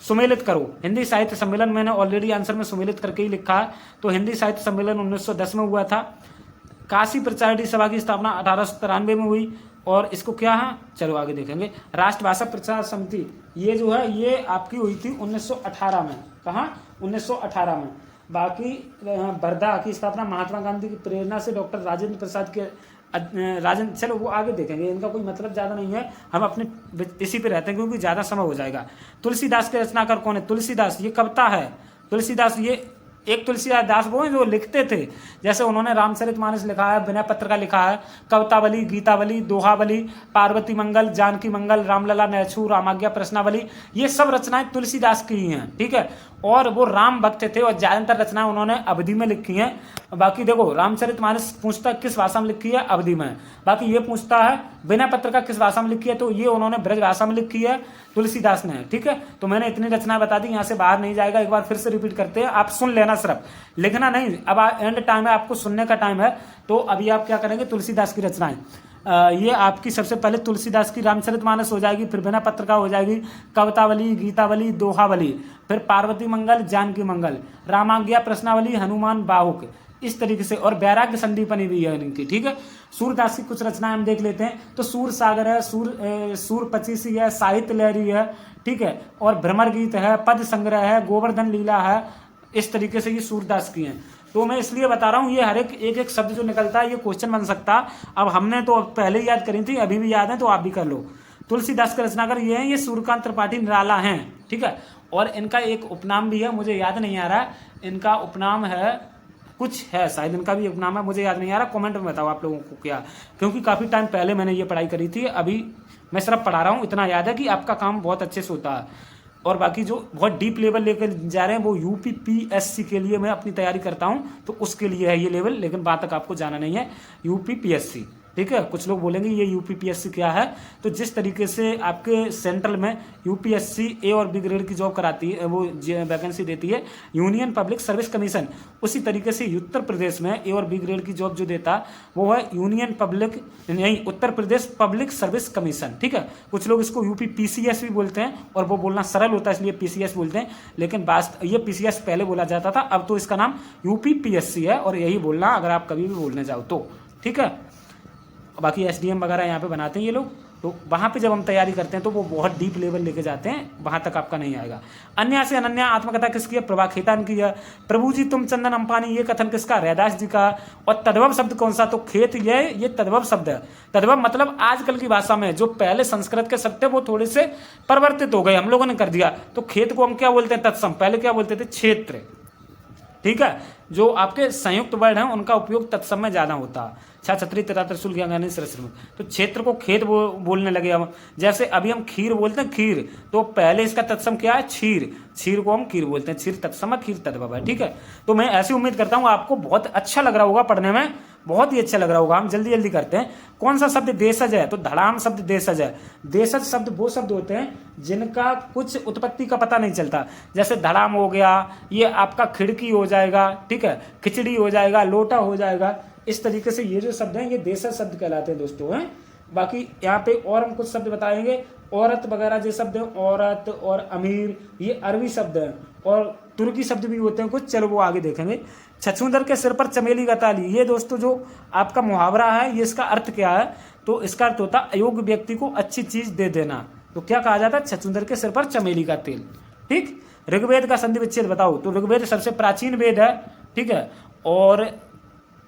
Speaker 1: सुमेलित करो, हिंदी साहित्य सम्मेलन, मैंने ऑलरेडी आंसर में सुमेलित करके ही लिखा है, तो हिंदी साहित्य सम्मेलन 1910 में हुआ था। काशी प्रचारणी सभा की स्थापना 1893 में हुई, और इसको क्या है, चलो आगे देखेंगे। राष्ट्रभाषा प्रचार समिति, ये जो है ये आपकी हुई थी 1918 में, कहाँ, 1918 में। बाकी वर्धा की स्थापना महात्मा गांधी की प्रेरणा से डॉक्टर राजेंद्र प्रसाद के चलो वो आगे देखेंगे, इनका कोई मतलब ज़्यादा नहीं है, हम अपने इसी पे रहते हैं क्योंकि ज़्यादा समय हो जाएगा। तुलसीदास के रचनाकार कौन है, तुलसीदास ये कविता है, तुलसीदास ये एक तुलसीदास वो हैं जो लिखते थे, जैसे उन्होंने रामचरितमानस लिखा है, विनय पत्रिका लिखा है, कवितावली, गीतावली, दोहावली, पार्वती मंगल, जानकी मंगल, रामलला, नैछू, रामाज्ञा, प्रश्नावली, ये सब रचनाएं तुलसीदास की ही हैं, ठीक है। और वो राम भक्त थे और ज्यादातर रचनाएं उन्होंने अवधि में लिखी हैं। बाकी देखो रामचरितमानस पूछता है किस भाषा में लिखी है, अवधि में। बाकी ये पूछता है विनय पत्रिका किस भाषा में लिखी है, तो ये उन्होंने ब्रज भाषा में लिखी है तुलसीदास ने, ठीक है। तो मैंने इतनी रचनाएं बता दी, यहाँ से बाहर नहीं जाएगा। एक बार फिर से रिपीट करते हैं, आप सुन लेना, सिर्फ लिखना नहीं। अब एंड टाइम है, आपको सुनने का टाइम है। तो अभी आप क्या करेंगे, तुलसीदास की रचनाएं, ये आपकी सबसे पहले तुलसीदास की रामचरितमानस हो जाएगी, फिर विनय पत्रिका हो जाएगी, कवितावली, गीतावली, दोहावली, फिर पार्वती मंगल, जानकी मंगल, रामाज्ञा, प्रश्नावली, हनुमान बाहुक, इस तरीके से। और वैराग्य संदीपनी भी है इनकी, ठीक है। सूरदास की कुछ रचनाएं हम देख लेते हैं। तो सूर सागर है, सूर पचीसी है, साहित्य लहरी है, ठीक है, और भ्रमर गीत है, पद संग्रह है, गोवर्धन लीला है, इस तरीके से ये सूरदास की हैं। तो मैं इसलिए बता रहा हूँ, ये हर एक शब्द जो निकलता है ये क्वेश्चन बन सकता। अब हमने तो पहले ही याद करी थी, अभी भी याद है, तो आप भी कर लो। तुलसीदास के रचनाकार ये हैं, ये सूर्यकांत त्रिपाठी निराला हैं, ठीक है। और इनका एक उपनाम भी है, मुझे याद नहीं आ रहा, इनका उपनाम है, कुछ है शायद इनका भी उपनाम है, मुझे याद नहीं आ रहा। कमेंट में बताओ आप लोगों को क्या, क्योंकि काफ़ी टाइम पहले मैंने ये पढ़ाई करी थी, अभी मैं सिर्फ पढ़ा रहा हूँ। इतना याद है कि आपका काम बहुत अच्छे से होता है। और बाकी जो बहुत डीप लेवल लेकर जा रहे हैं वो UPPSC के लिए मैं अपनी तैयारी करता हूं, तो उसके लिए है ये लेवल, लेकिन वहाँ तक आपको जाना नहीं है। UPPSC, ठीक है। कुछ लोग बोलेंगे ये UPPSC क्या है, तो जिस तरीके से आपके सेंट्रल में UPSC A और B ग्रेड की जॉब कराती है, वो वैकेंसी देती है यूनियन पब्लिक सर्विस कमीशन, उसी तरीके से उत्तर प्रदेश में A और B ग्रेड की जॉब जो देता वो है यूनियन पब्लिक, नहीं, Uttar Pradesh public service commission, ठीक है। कुछ लोग इसको UPPCS भी बोलते हैं, और वो बोलना सरल होता है इसलिए PCS बोलते हैं, लेकिन ये PCS पहले बोला जाता था, अब तो इसका नाम UPPSC है, और यही बोलना अगर आप कभी भी बोलने जाओ तो, ठीक है। बाकी SDM वगैरह यहाँ पे बनाते हैं ये लोग, तो वहाँ पे जब हम तैयारी करते हैं तो वो बहुत डीप लेवल लेके जाते हैं, वहाँ तक आपका नहीं आएगा। अन्य से अनन्या आत्मकथा किसकी है, प्रभा खेतान की है। प्रभु जी तुम चंदन अम्पानी, ये कथन किसका, रैदास जी का। और तद्भव शब्द कौन सा, तो खेत, ये तद्भव शब्द है। तद्भव मतलब आजकल की भाषा में जो पहले संस्कृत के शब्द थे वो थोड़े से परिवर्तित हो गए, हम लोगों ने कर दिया। तो खेत को हम क्या बोलते हैं, तत्सम, पहले क्या बोलते थे, क्षेत्र, ठीक है। जो आपके संयुक्त वर्ड हैं उनका उपयोग तत्सम में ज्यादा होता है। छा छत्री तथा त्रिशूल ज्ञान सरस्वती, तो क्षेत्र को खेत बोलने लगे हम। जैसे अभी हम खीर बोलते हैं, खीर, तो पहले इसका तत्सम क्या है, क्षीर, क्षीर को हम खीर बोलते हैं, क्षीर तत्सम है, खीर तद्भव है, ठीक है। तो मैं ऐसी उम्मीद करता हूँ आपको बहुत अच्छा लग रहा होगा पढ़ने में, बहुत ही अच्छा लग रहा होगा। हम जल्दी जल्दी करते हैं। कौन सा शब्द देशज है, तो धड़ाम शब्द देशज है। देशज शब्द वो शब्द होते हैं जिनका कुछ उत्पत्ति का पता नहीं चलता, जैसे धड़ाम हो गया, ये आपका खिड़की हो जाएगा, ठीक है, खिचड़ी हो जाएगा, लोटा हो जाएगा, इस तरीके से ये जो शब्द हैं ये देशज शब्द कहलाते हैं दोस्तों, हैं। बाकी यहाँ पे और हम कुछ शब्द बताएंगे, औरत वगैरह जो शब्द हैं, औरत और अमीर, ये अरबी शब्द हैं, और तुर्की शब्द भी होते हैं कुछ, चलो वो आगे देखेंगे। छछूंदर के सिर पर चमेली का ताली, ये दोस्तों जो आपका मुहावरा है, ये इसका अर्थ क्या है, तो इसका अर्थ होता है अयोग्य व्यक्ति को अच्छी चीज दे देना। तो क्या कहा जाता है, छछूंदर के सिर पर चमेली का तेल, ठीक। ऋग्वेद का संधि विच्छेद बताओ, तो ऋग्वेद सबसे प्राचीन वेद है, ठीक है। और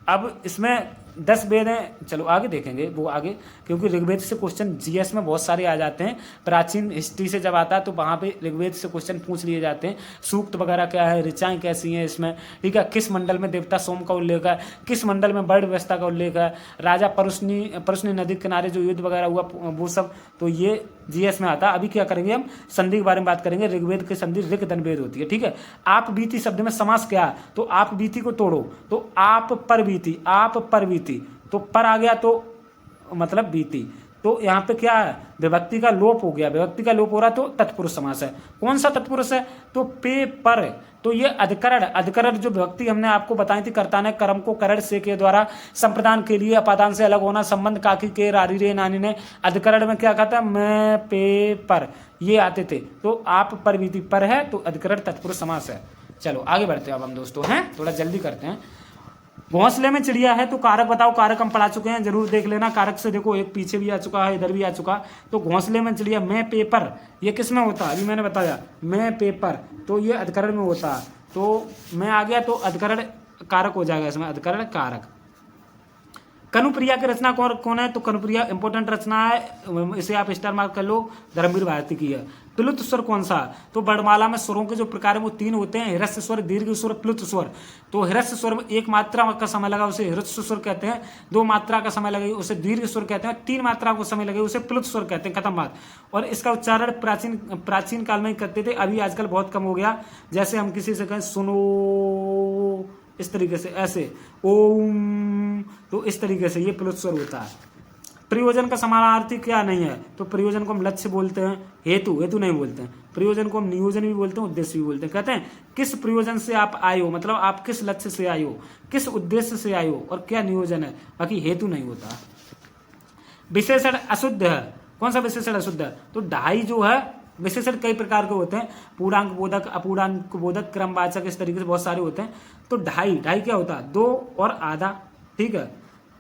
Speaker 1: अब इसमें 10 वेद हैं, चलो आगे देखेंगे वो आगे, क्योंकि ऋग्वेद से क्वेश्चन GS में बहुत सारे आ जाते हैं। प्राचीन हिस्ट्री से जब आता है तो वहाँ पे ऋग्वेद से क्वेश्चन पूछ लिए जाते हैं। सूक्त वगैरह क्या है, ऋचाएँ कैसी हैं इसमें, ठीक है। किस मंडल में देवता सोम का उल्लेख है, किस मंडल में वर्ण व्यवस्था का उल्लेख है, राजा परुष्णी नदी के किनारे जो युद्ध वगैरह हुआ वो सब, तो ये GS में आता है। अभी क्या करेंगे हम, संधि के बारे में बात करेंगे। ऋग्वेद की संधि ऋक धनवेद होती है, ठीक है। आप बीती शब्द में समास क्या है, तो आप बीती को तोड़ो, तो आप पर बीती, आप पर बीती, तो पर आ गया तो मतलब बीती, तो यहाँ पे क्या है, विभक्ति का लोप हो गया, विभक्ति का लोप हो रहा तो तत्पुरुष समास है। कौन सा तत्पुरुष है, तो पे पर, तो ये अधिकरण, अधिकरण जो विभक्ति हमने आपको बताई थी, कर्ता ने कर्म को करण से के द्वारा संप्रदान के लिए अपादान से अलग होना, संबंध काकी के रारी रे नानी ने, अधिकरण में क्या कहता है, मैं पे पर, ये आते थे। तो आप पर बीती पर है तो अधिकरण तत्पुरुष समास है। चलो आगे बढ़ते हैं अब हम दोस्तों, हैं थोड़ा जल्दी करते हैं। घोंसले में चिड़िया है, तो कारक बताओ। कारक हम पढ़ा चुके हैं, जरूर देख लेना। कारक से देखो एक पीछे भी आ चुका है, इधर भी आ चुका। तो घोंसले में चिड़िया, मैं पेपर, ये किस में होता है, अभी मैंने बताया, मैं पेपर, तो ये अधिकरण में होता है। तो मैं आ गया तो अधिकरण कारक हो जाएगा इसमें, अधिकरण कारक। कनुप्रिया की रचना कौन है? तो कनुप्रिया इंपॉर्टेंट रचना है, इसे आप स्टार मार्क कर लो, धर्मवीर भारती की है। प्लुत स्वर कौन सा? तो वर्णमाला में स्वरों के जो प्रकार है वो 3 होते हैं, ह्रस्व स्वर, दीर्घ स्वर, प्लुत स्वर। तो ह्रस्व स्वर में 1 मात्रा का समय लगा उसे ह्रस्व स्वर कहते हैं, 2 मात्रा का समय लगे उसे दीर्घ स्वर कहते हैं, 3 मात्रा को समय लगे उसे प्लुत स्वर कहते हैं, खत्म बात। और इसका उच्चारण प्राचीन काल में ही करते थे, अभी आजकल बहुत कम हो गया। जैसे हम किसी से कहें सुनो, इस तरीके से, ऐसे ओम, तो इस तरीके से ये प्लुत स्वर होता है। प्रयोजन का समानार्थी क्या नहीं है? तो प्रयोजन को हम लक्ष्य बोलते हैं, हेतु नहीं बोलते हैं। प्रयोजन को हम नियोजन भी बोलते हैं, उद्देश्य भी बोलते हैं। कहते हैं किस प्रयोजन से आप आए हो, मतलब आप किस लक्ष्य से आए हो, किस उद्देश्य से आए हो, और क्या नियोजन है, बाकी हेतु नहीं होता। विशेषण अशुद्ध है, कौन सा विशेषण अशुद्ध है? तो ढाई जो है, विशेषण कई प्रकार के होते हैं, पूर्णांक बोधक, अपूर्णांक बोधक, क्रमवाचक, इस तरीके से बहुत सारे होते हैं। तो ढाई क्या होता है? 2 और आधा, ठीक है।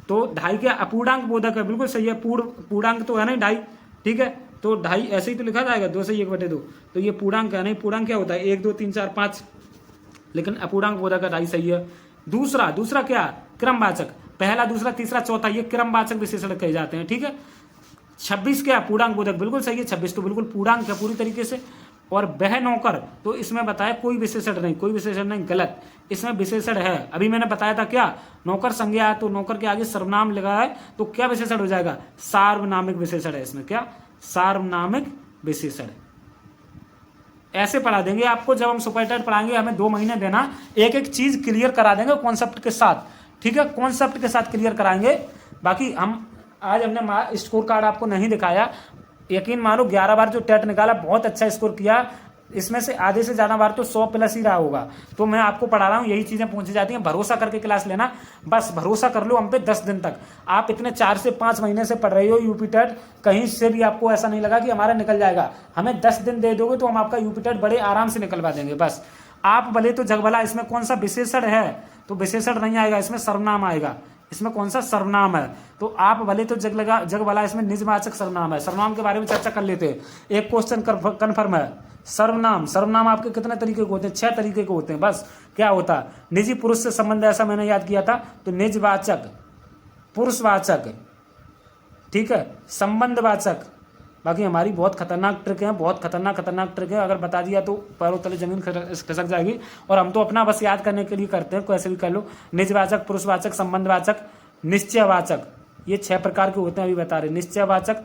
Speaker 1: तो ढाई क्या अपूर्णांक बोधक है, बिल्कुल सही है। पूर्णांक तो है नहीं ढाई, ठीक है। तो ढाई ऐसे ही तो लिखा जाएगा, 2 से 1/2, तो ये पूर्णांक है नहीं। पूर्णांक क्या होता है? 1 2 3 4 5, लेकिन अपूर्णांक बोधक है, ढाई सही है। दूसरा क्या? क्रमवाचक, पहला, दूसरा, तीसरा, चौथा, ये क्रमवाचक विशेषण कहे जाते हैं, ठीक है। 26 क्या? पूर्णांक बोधक, बिल्कुल सही है। 26 तो बिल्कुल पूर्णांक है पूरी तरीके से। और वह नौकर, तो इसमें बताया कोई विशेषण नहीं, गलत। इसमें विशेषण है, अभी मैंने बताया था क्या, नौकर संज्ञा है, तो नौकर के आगे सर्वनाम लगा है, तो क्या विशेषण हो जाएगा? सार्वनामिक विशेषण है इसमें। क्या? सार्वनामिक विशेषण। ऐसे पढ़ा देंगे आपको, जब हम सुपरटेट पढ़ाएंगे हमें 2 महीने देना, एक चीज क्लियर करा देंगे कॉन्सेप्ट के साथ, ठीक है। कॉन्सेप्ट के साथ क्लियर कराएंगे। बाकी हम आज हमने स्कोर कार्ड आपको नहीं दिखाया, यकीन मानो 11 बार जो टेट निकाला, बहुत अच्छा स्कोर किया। इसमें से आधे से ज्यादा बार तो 100+ ही रहा होगा। तो मैं आपको पढ़ा रहा हूँ, यही चीजें पूछी जाती हैं, भरोसा करके क्लास लेना, बस भरोसा कर लो हम पे 10 दिन तक। आप इतने 4 से 5 महीने से पढ़ रहे हो यूपी टेट, कहीं से भी आपको ऐसा नहीं लगा कि हमारा निकल जाएगा। हमें 10 दिन दे दोगे तो हम आपका यूपी टेट बड़े आराम से निकलवा देंगे, बस। आप भले तो जग भला, इसमें कौन सा विशेषण है? तो विशेषण नहीं आएगा, इसमें सर्वनाम आएगा। इसमें कौन सा? सर्वनाम है। तो आप भले तो जग भला, इसमें निजवाचक सर्वनाम है। सर्वनाम के बारे में चर्चा कर लेते हैं। एक क्वेश्चन कन्फर्म है, सर्वनाम आपके कितने तरीके के होते हैं? 6 तरीके के होते हैं, बस। क्या होता है? निजी पुरुष से संबंध, ऐसा मैंने याद किया था, तो निजवाचक, पुरुषवाचक, ठीक है, संबंधवाचक। बाकी हमारी बहुत खतरनाक ट्रिक है, बहुत खतरनाक ट्रिक है, अगर बता दिया तो पैरों तले जमीन खिसक जाएगी। और हम तो अपना बस याद करने के लिए करते हैं, कैसे भी कर लो। निजवाचक, पुरुषवाचक, संबंधवाचक, निश्चयवाचक, ये 6 प्रकार के होते हैं, अभी बता रहे। निश्चयवाचक,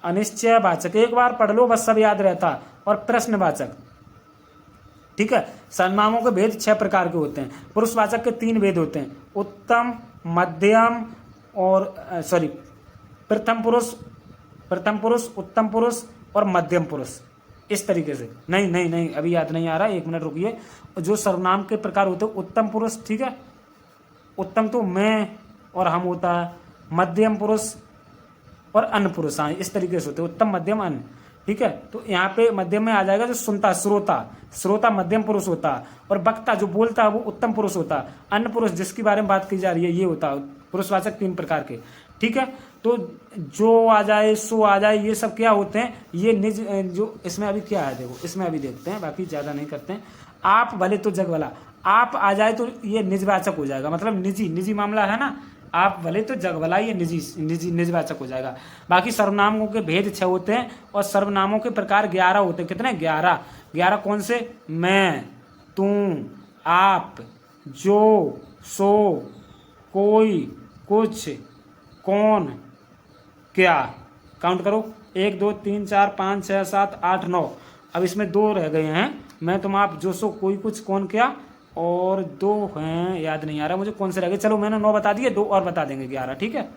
Speaker 1: अनिश्चयवाचक, एक बार पढ़ लो बस, सब याद रहता। और प्रश्नवाचक, ठीक है। सर्वनामों के भेद 6 प्रकार के होते हैं। पुरुषवाचक के 3 भेद होते हैं, उत्तम, मध्यम और प्रथम पुरुष, उत्तम पुरुष और मध्यम पुरुष, इस तरीके से। नहीं अभी याद नहीं आ रहा, 1 मिनट रुकिए। जो सर्वनाम के प्रकार होते हैं, उत्तम पुरुष, ठीक है, उत्तम तो मैं और हम होता है, मध्यम पुरुष और अन्य पुरुष, हाँ, इस तरीके से होते हैं, उत्तम, मध्यम, अन्य, ठीक है। तो यहाँ पे मध्यम में आ जाएगा जो सुनता, श्रोता मध्यम पुरुष होता है, और वक्ता जो बोलता है वो उत्तम पुरुष होता है। अन्य पुरुष जिसकी बारे में बात की जा रही है ये होता है। पुरुषवाचक 3 प्रकार के, ठीक है। तो जो आ जाए, सो आ जाए, ये सब क्या होते हैं? ये निज, जो इसमें अभी क्या है देखो, इसमें अभी देखते हैं, बाकी ज्यादा नहीं करते हैं। आप भले तो जग भला, आप आ जाए तो ये निजवाचक हो जाएगा, मतलब निजी मामला है ना। आप भले तो जग भला, ये निजवाचक हो जाएगा। बाकी सर्वनामों के भेद 6 होते हैं, और सर्वनामों के प्रकार 11 होते हैं। कितने? 11 कौन से? मैं, तुम, आप, जो, सो, कोई, कुछ, कौन, क्या। काउंट करो, 1 2 3 4 5 6 7 8 9। अब इसमें 2 रह गए हैं, मैं, तुम, आप, जो, सो, कोई, कुछ, कौन, क्या, और 2 हैं, याद नहीं आ रहा मुझे कौन से रह गए। चलो मैंने 9 बता दिए, 2 और बता देंगे, 11, ठीक है।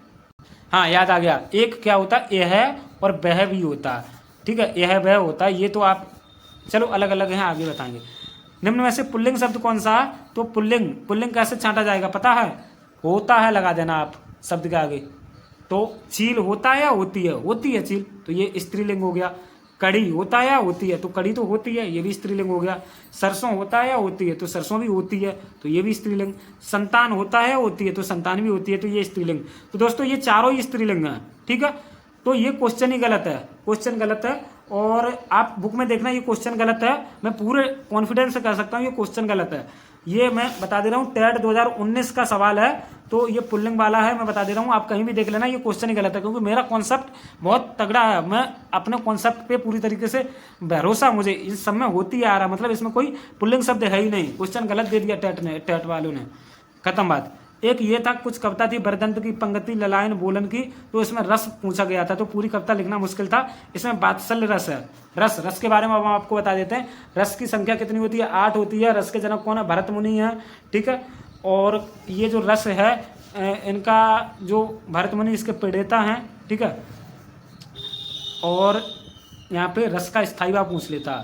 Speaker 1: हाँ, याद आ गया। एक क्या होता है? यह और वह भी होता है, ठीक है, यह वह होता है। ये तो आप चलो अलग अलग हैं, आगे बताएंगे। निम्न में से पुल्लिंग शब्द कौन सा है? तो पुल्लिंग कैसे छांटा जाएगा पता है? होता है लगा देना आप शब्द के आगे। तो चील होता है या होती है? होती है चील, तो ये स्त्रीलिंग हो गया। कड़ी होता है या होती है? तो कड़ी तो होती है, ये भी स्त्रीलिंग हो गया। सरसों होता है या होती है? तो सरसों भी होती है, तो ये भी स्त्रीलिंग। संतान होता है या होती है? तो संतान भी होती है, तो ये स्त्रीलिंग। तो दोस्तों ये चारों ही स्त्रीलिंग है, ठीक है। तो ये क्वेश्चन ही गलत है, क्वेश्चन गलत है, और आप बुक में देखना ये क्वेश्चन गलत है। मैं पूरे कॉन्फिडेंस से कह सकता हूँ ये क्वेश्चन गलत है। ये मैं बता दे रहा हूँ, टेट 2019 का सवाल है, तो ये पुल्लिंग वाला है, मैं बता दे रहा हूँ, आप कहीं भी देख लेना, ये क्वेश्चन ही गलत है, क्योंकि मेरा कॉन्सेप्ट बहुत तगड़ा है, मैं अपने कॉन्सेप्ट पे पूरी तरीके से भरोसा मुझे इस सब में होती आ रहा, मतलब इसमें कोई पुल्लिंग शब्द है ही नहीं, क्वेश्चन गलत दे दिया टेट वालों ने, खत्म बात। एक ये था, कुछ कविता थी बरदंत की पंक्ति ललायन बोलन की, तो इसमें रस पूछा गया था, तो पूरी कविता लिखना मुश्किल था। इसमें वात्सल्य रस है, रस के बारे में हम आपको बता देते हैं। रस की संख्या कितनी होती है? 8 होती है। रस के जनक कौन है? भरत मुनि है, ठीक है। और ये जो रस है इनका जो भरत मुनि इसके प्रणेता हैं, ठीक है। और यहाँ पे रस का स्थायी भाव पूछ लेता,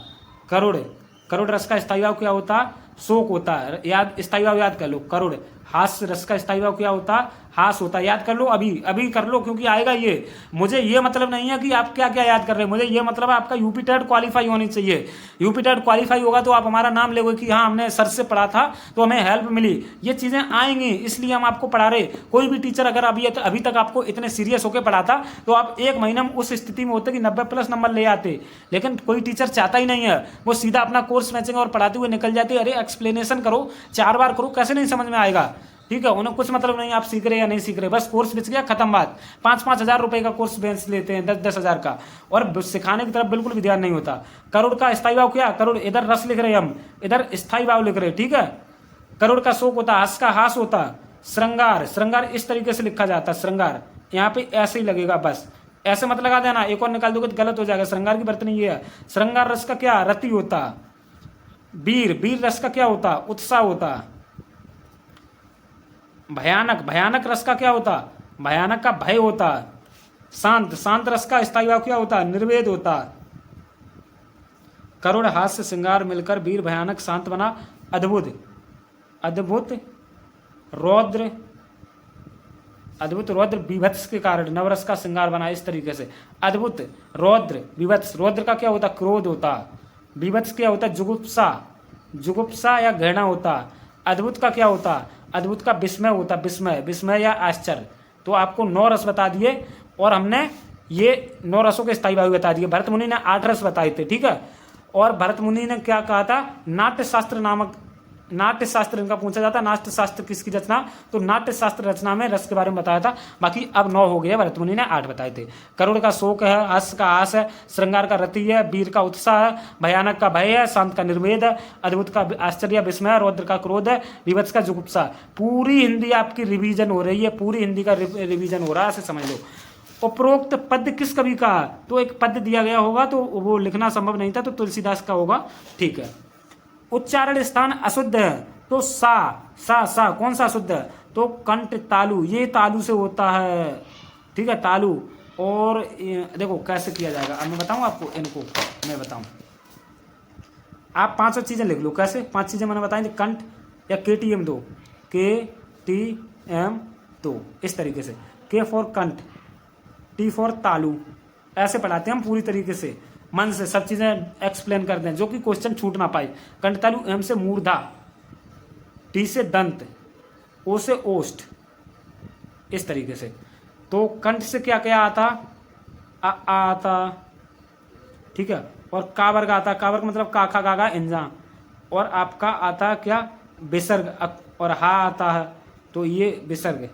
Speaker 1: करोड़ रस का स्थायी भाव क्या होता? शोक होता है, याद, स्थायी भाव याद कर लो, करोड़। हास्य रस का स्थायी भाव क्या होता? हास होता है, याद कर लो, अभी कर लो, क्योंकि आएगा ये। मुझे ये मतलब नहीं है कि आप क्या क्या याद कर रहे हैं, मुझे ये मतलब है आपका यूपी टेट क्वालिफाई होनी चाहिए। यूपी टेट क्वालिफाई होगा तो आप हमारा नाम लेंगे कि हाँ हमने सर से पढ़ा था तो हमें हेल्प मिली, ये चीज़ें आएंगी, इसलिए हम आपको पढ़ा रहे। कोई भी टीचर अगर अभी तक आपको इतने सीरियस होकर पढ़ाता तो आप एक महीने में उस स्थिति में होते कि 90+ नंबर ले आते, लेकिन कोई टीचर चाहता ही नहीं है, वो सीधा अपना कोर्स मैचिंग और पढ़ाते हुए निकल जाते। अरे एक्सप्लेनेशन करो, 4 बार करो, कैसे नहीं समझ में आएगा, ठीक है। उन्हें कुछ मतलब नहीं आप सीख रहे या नहीं सीख रहे, बस कोर्स बिच गया, खत्म बात। 5-5 हज़ार रुपए का कोर्स बेंच लेते हैं, 10-10 हज़ार का, और सिखाने की तरफ बिल्कुल भी ध्यान नहीं होता। करोड़ का स्थायी भाव क्या? करोड़, इधर रस लिख रहे हैं हम, इधर स्थायी भाव लिख रहे हैं, ठीक है। करोड़ का शोक होता, हस का हास होता, श्रृंगार इस तरीके से लिखा जाता, श्रृंगार यहाँ पे ऐसे ही लगेगा, बस ऐसे मत लगा देना, एक और निकाल दोगे तो गलत हो जाएगा। श्रृंगार की बर्तनी ये है। श्रृंगार रस का क्या? रति होता। वीर रस का क्या होता? उत्साह होता। भयानक रस का क्या होता? भयानक का भय होता। शांत रस का स्थायी भाव क्या होता? निर्वेद होता। करुण हास्य श्रृंगार मिलकर वीर भयानक शांत बना। अद्भुत रौद्र विभत्स के कारण नवरस का श्रृंगार बना, इस तरीके से। अद्भुत, रौद्र, विभत्स। रौद्र का क्या होता? क्रोध होता। विभत्स क्या होता? जुगुप्सा या घृणा होता। अद्भुत का क्या होता? अद्भुत का विस्मय होता, विस्मय या आश्चर्य। तो आपको 9 रस बता दिए, और हमने ये 9 रसों के स्थायी भाव बता दिए। भरत मुनि ने 8 रस बताए थे, ठीक है। और भरत मुनि ने क्या कहा था? नाट्य शास्त्र इनका पूछा जाता। नाट्य शास्त्र किसकी रचना? तो नाट्य शास्त्र रचना में रस के बारे में बताया था। बाकी अब 9 हो गया, भरत मुनि ने 8 बताए थे। करुण का शोक है, हर्ष का आस है, श्रृंगार का रति है, वीर का उत्साह है, भयानक का भय है, शांत का निर्वेद है, अद्भुत का आश्चर्य विस्मय, रौद्र का क्रोध है, विभत्स का जुगुप्सा। पूरी हिंदी आपकी रिवीजन हो रही है, पूरी हिंदी का रिवीजन हो रहा है, ऐसे समझ लो। उपरोक्त पद किस कवि का? तो एक पद दिया गया होगा तो वो लिखना संभव नहीं था, तो तुलसीदास का होगा, ठीक है। उच्चारण स्थान अशुद्ध है, तो सा कौन सा अशुद्ध है? तो कंठ तालु, ये तालु से होता है, ठीक है, तालु। और देखो कैसे किया जाएगा, अब मैं बताऊं आपको, इनको मैं बताऊं, आप 5 चीजें लिख लो। कैसे 5 चीजें मैंने बताई थी? कंठ या KTM 2, KTM 2, इस तरीके से। K फॉर कंठ, T फॉर तालु, ऐसे पढ़ाते हैं हम पूरी तरीके से, मन से सब चीजें एक्सप्लेन करते हैं, जो कि क्वेश्चन छूट ना पाए। कंठ तालु, M से मूर्धा, T से दंत, O से ओष्ठ, इस तरीके से। तो कंठ से क्या क्या आता? आ आता, ठीक है। और का वर्ग आता, का वर्ग मतलब काखा गागा इंजा। और आपका आता क्या? विसर्ग, और हा आता है, तो ये विसर्ग,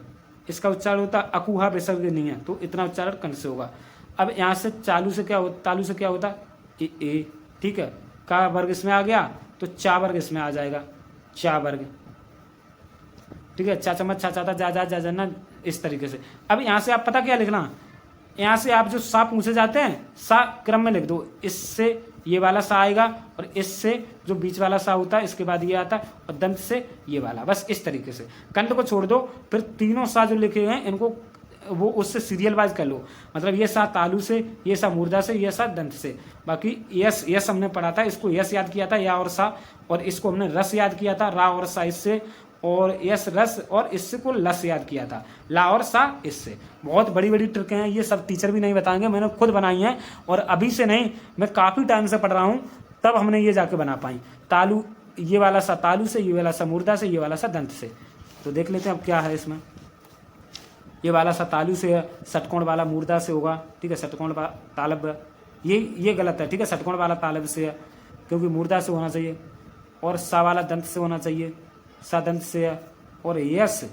Speaker 1: इसका उच्चारण होता है अकुहा, विसर्ग नहीं है, तो इतना उच्चारण कंठ से होगा। अब यहाँ से तालु से क्या होता? ए, ठीक है। का वर्ग इसमें आ गया, तो चा वर्ग इसमें आ जाएगा, चा वर्ग, ठीक है। चा चम्मच, छा चाता, जा जाना, इस तरीके से। अब यहाँ से आप पता क्या लिखना, यहाँ से आप जो सा पूछे जाते हैं, सा क्रम में लिख दो। इससे ये वाला सा आएगा, और इससे जो बीच वाला सा होता है इसके बाद ये आता है, और दंत से ये वाला, बस इस तरीके से। कंठ को छोड़ दो, फिर तीनों सा जो लिखे हुए हैं इनको वो उससे सीरियल वाइज कर लो, मतलब ये सा तालु से, ये सा मूर्धा से, ये सा दंत से। बाकी यस हमने पढ़ा था, इसको यस याद किया था, या और सा, और इसको हमने रस याद किया था, रा और सा इससे, और यस रस, और इससे को लस याद किया था, ला और सा इससे। बहुत बड़ी बड़ी ट्रिकें हैं, ये सब टीचर भी नहीं बताएंगे, मैंने खुद बनाई हैं, और अभी से नहीं, मैं काफ़ी टाइम से पढ़ रहा हूँ, तब हमने ये जाके बना पाई। तालु, ये वाला सा तालु से, ये वाला सा मूर्धा से, ये वाला सा दंत से। तो देख लेते हैं अब क्या है इसमें। ये वाला सा तालु से है, षटकोण वाला मूर्धा से होगा, ठीक है। षटकोण वाला तालब, ये गलत है, ठीक है। षटकोण वाला तालब से है, क्योंकि मूर्धा से होना चाहिए, और सा वाला दंत से होना चाहिए, सा दंत से है, और यस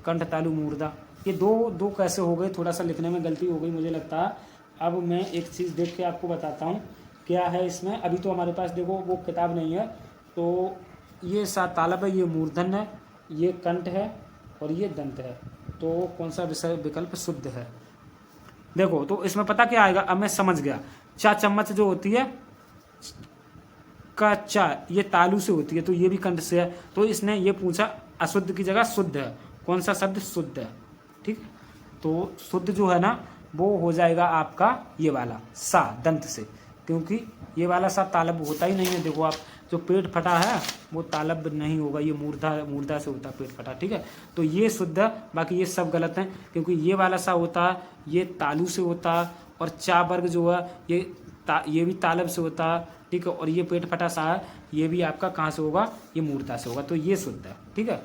Speaker 1: कंठ तालु मूर्धा। ये दो कैसे हो गए, थोड़ा सा लिखने में गलती हो गई मुझे लगता है। अब मैं एक चीज़ देख के आपको बताता हूँ क्या है इसमें। अभी तो हमारे पास देखो वो किताब नहीं है, तो ये सा तालब है, ये मूर्धन है, ये कंठ है और ये दंत है। तो कौन सा विकल्प शुद्ध है? देखो तो इसमें पता क्या आएगा, अब मैं समझ गया। चा चम्मच जो होती है का चा, ये तालु से होती है, तो ये भी कंठ से है। तो इसने ये पूछा अशुद्ध की जगह शुद्ध है, कौन सा शब्द शुद्ध है? ठीक, तो शुद्ध जो है ना वो हो जाएगा आपका ये वाला सा दंत से, क्योंकि ये वाला सा तालब होता ही नहीं है। देखो आप, जो पेट फटा है वो तालब नहीं होगा, ये मूर्धा से होता है पेट फटा। ठीक है, तो ये शुद्ध है, बाकी ये सब गलत हैं, क्योंकि ये वाला सा होता है ये तालु से होता है, और चा वर्ग जो है ये भी तालब से होता है। ठीक है, और ये पेट फटा सा है, ये भी आपका कहाँ से होगा, ये मूर्धा से होगा, तो ये शुद्ध है। ठीक है,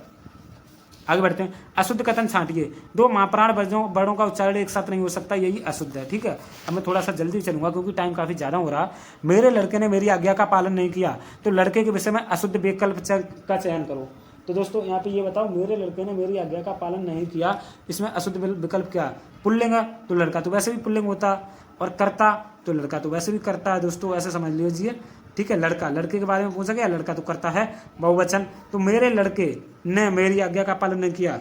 Speaker 1: आगे बढ़ते हैं। अशुद्ध कथन छांटिए, दो माप्राण वर्णों का उच्चारण एक साथ नहीं हो सकता, यही अशुद्ध है। ठीक है, अब मैं थोड़ा सा जल्दी चलूंगा क्योंकि टाइम काफी ज्यादा हो रहा। मेरे लड़के ने मेरी आज्ञा का पालन नहीं किया, तो लड़के के विषय में अशुद्ध विकल्प का चयन करो। तो दोस्तों यहाँ पे ये बताओ, मेरे लड़के ने मेरी आज्ञा का पालन नहीं किया, इसमें अशुद्ध विकल्प क्या? पुल्लिंग है तो लड़का तो वैसे भी पुल्लिंग होता, और करता तो लड़का तो वैसे भी करता है। दोस्तों ऐसे समझ लीजिए। ठीक है, लड़का, लड़के के बारे में पूछा गया, लड़का तो करता है बहुवचन। तो मेरे लड़के ने मेरी आज्ञा का पालन नहीं किया,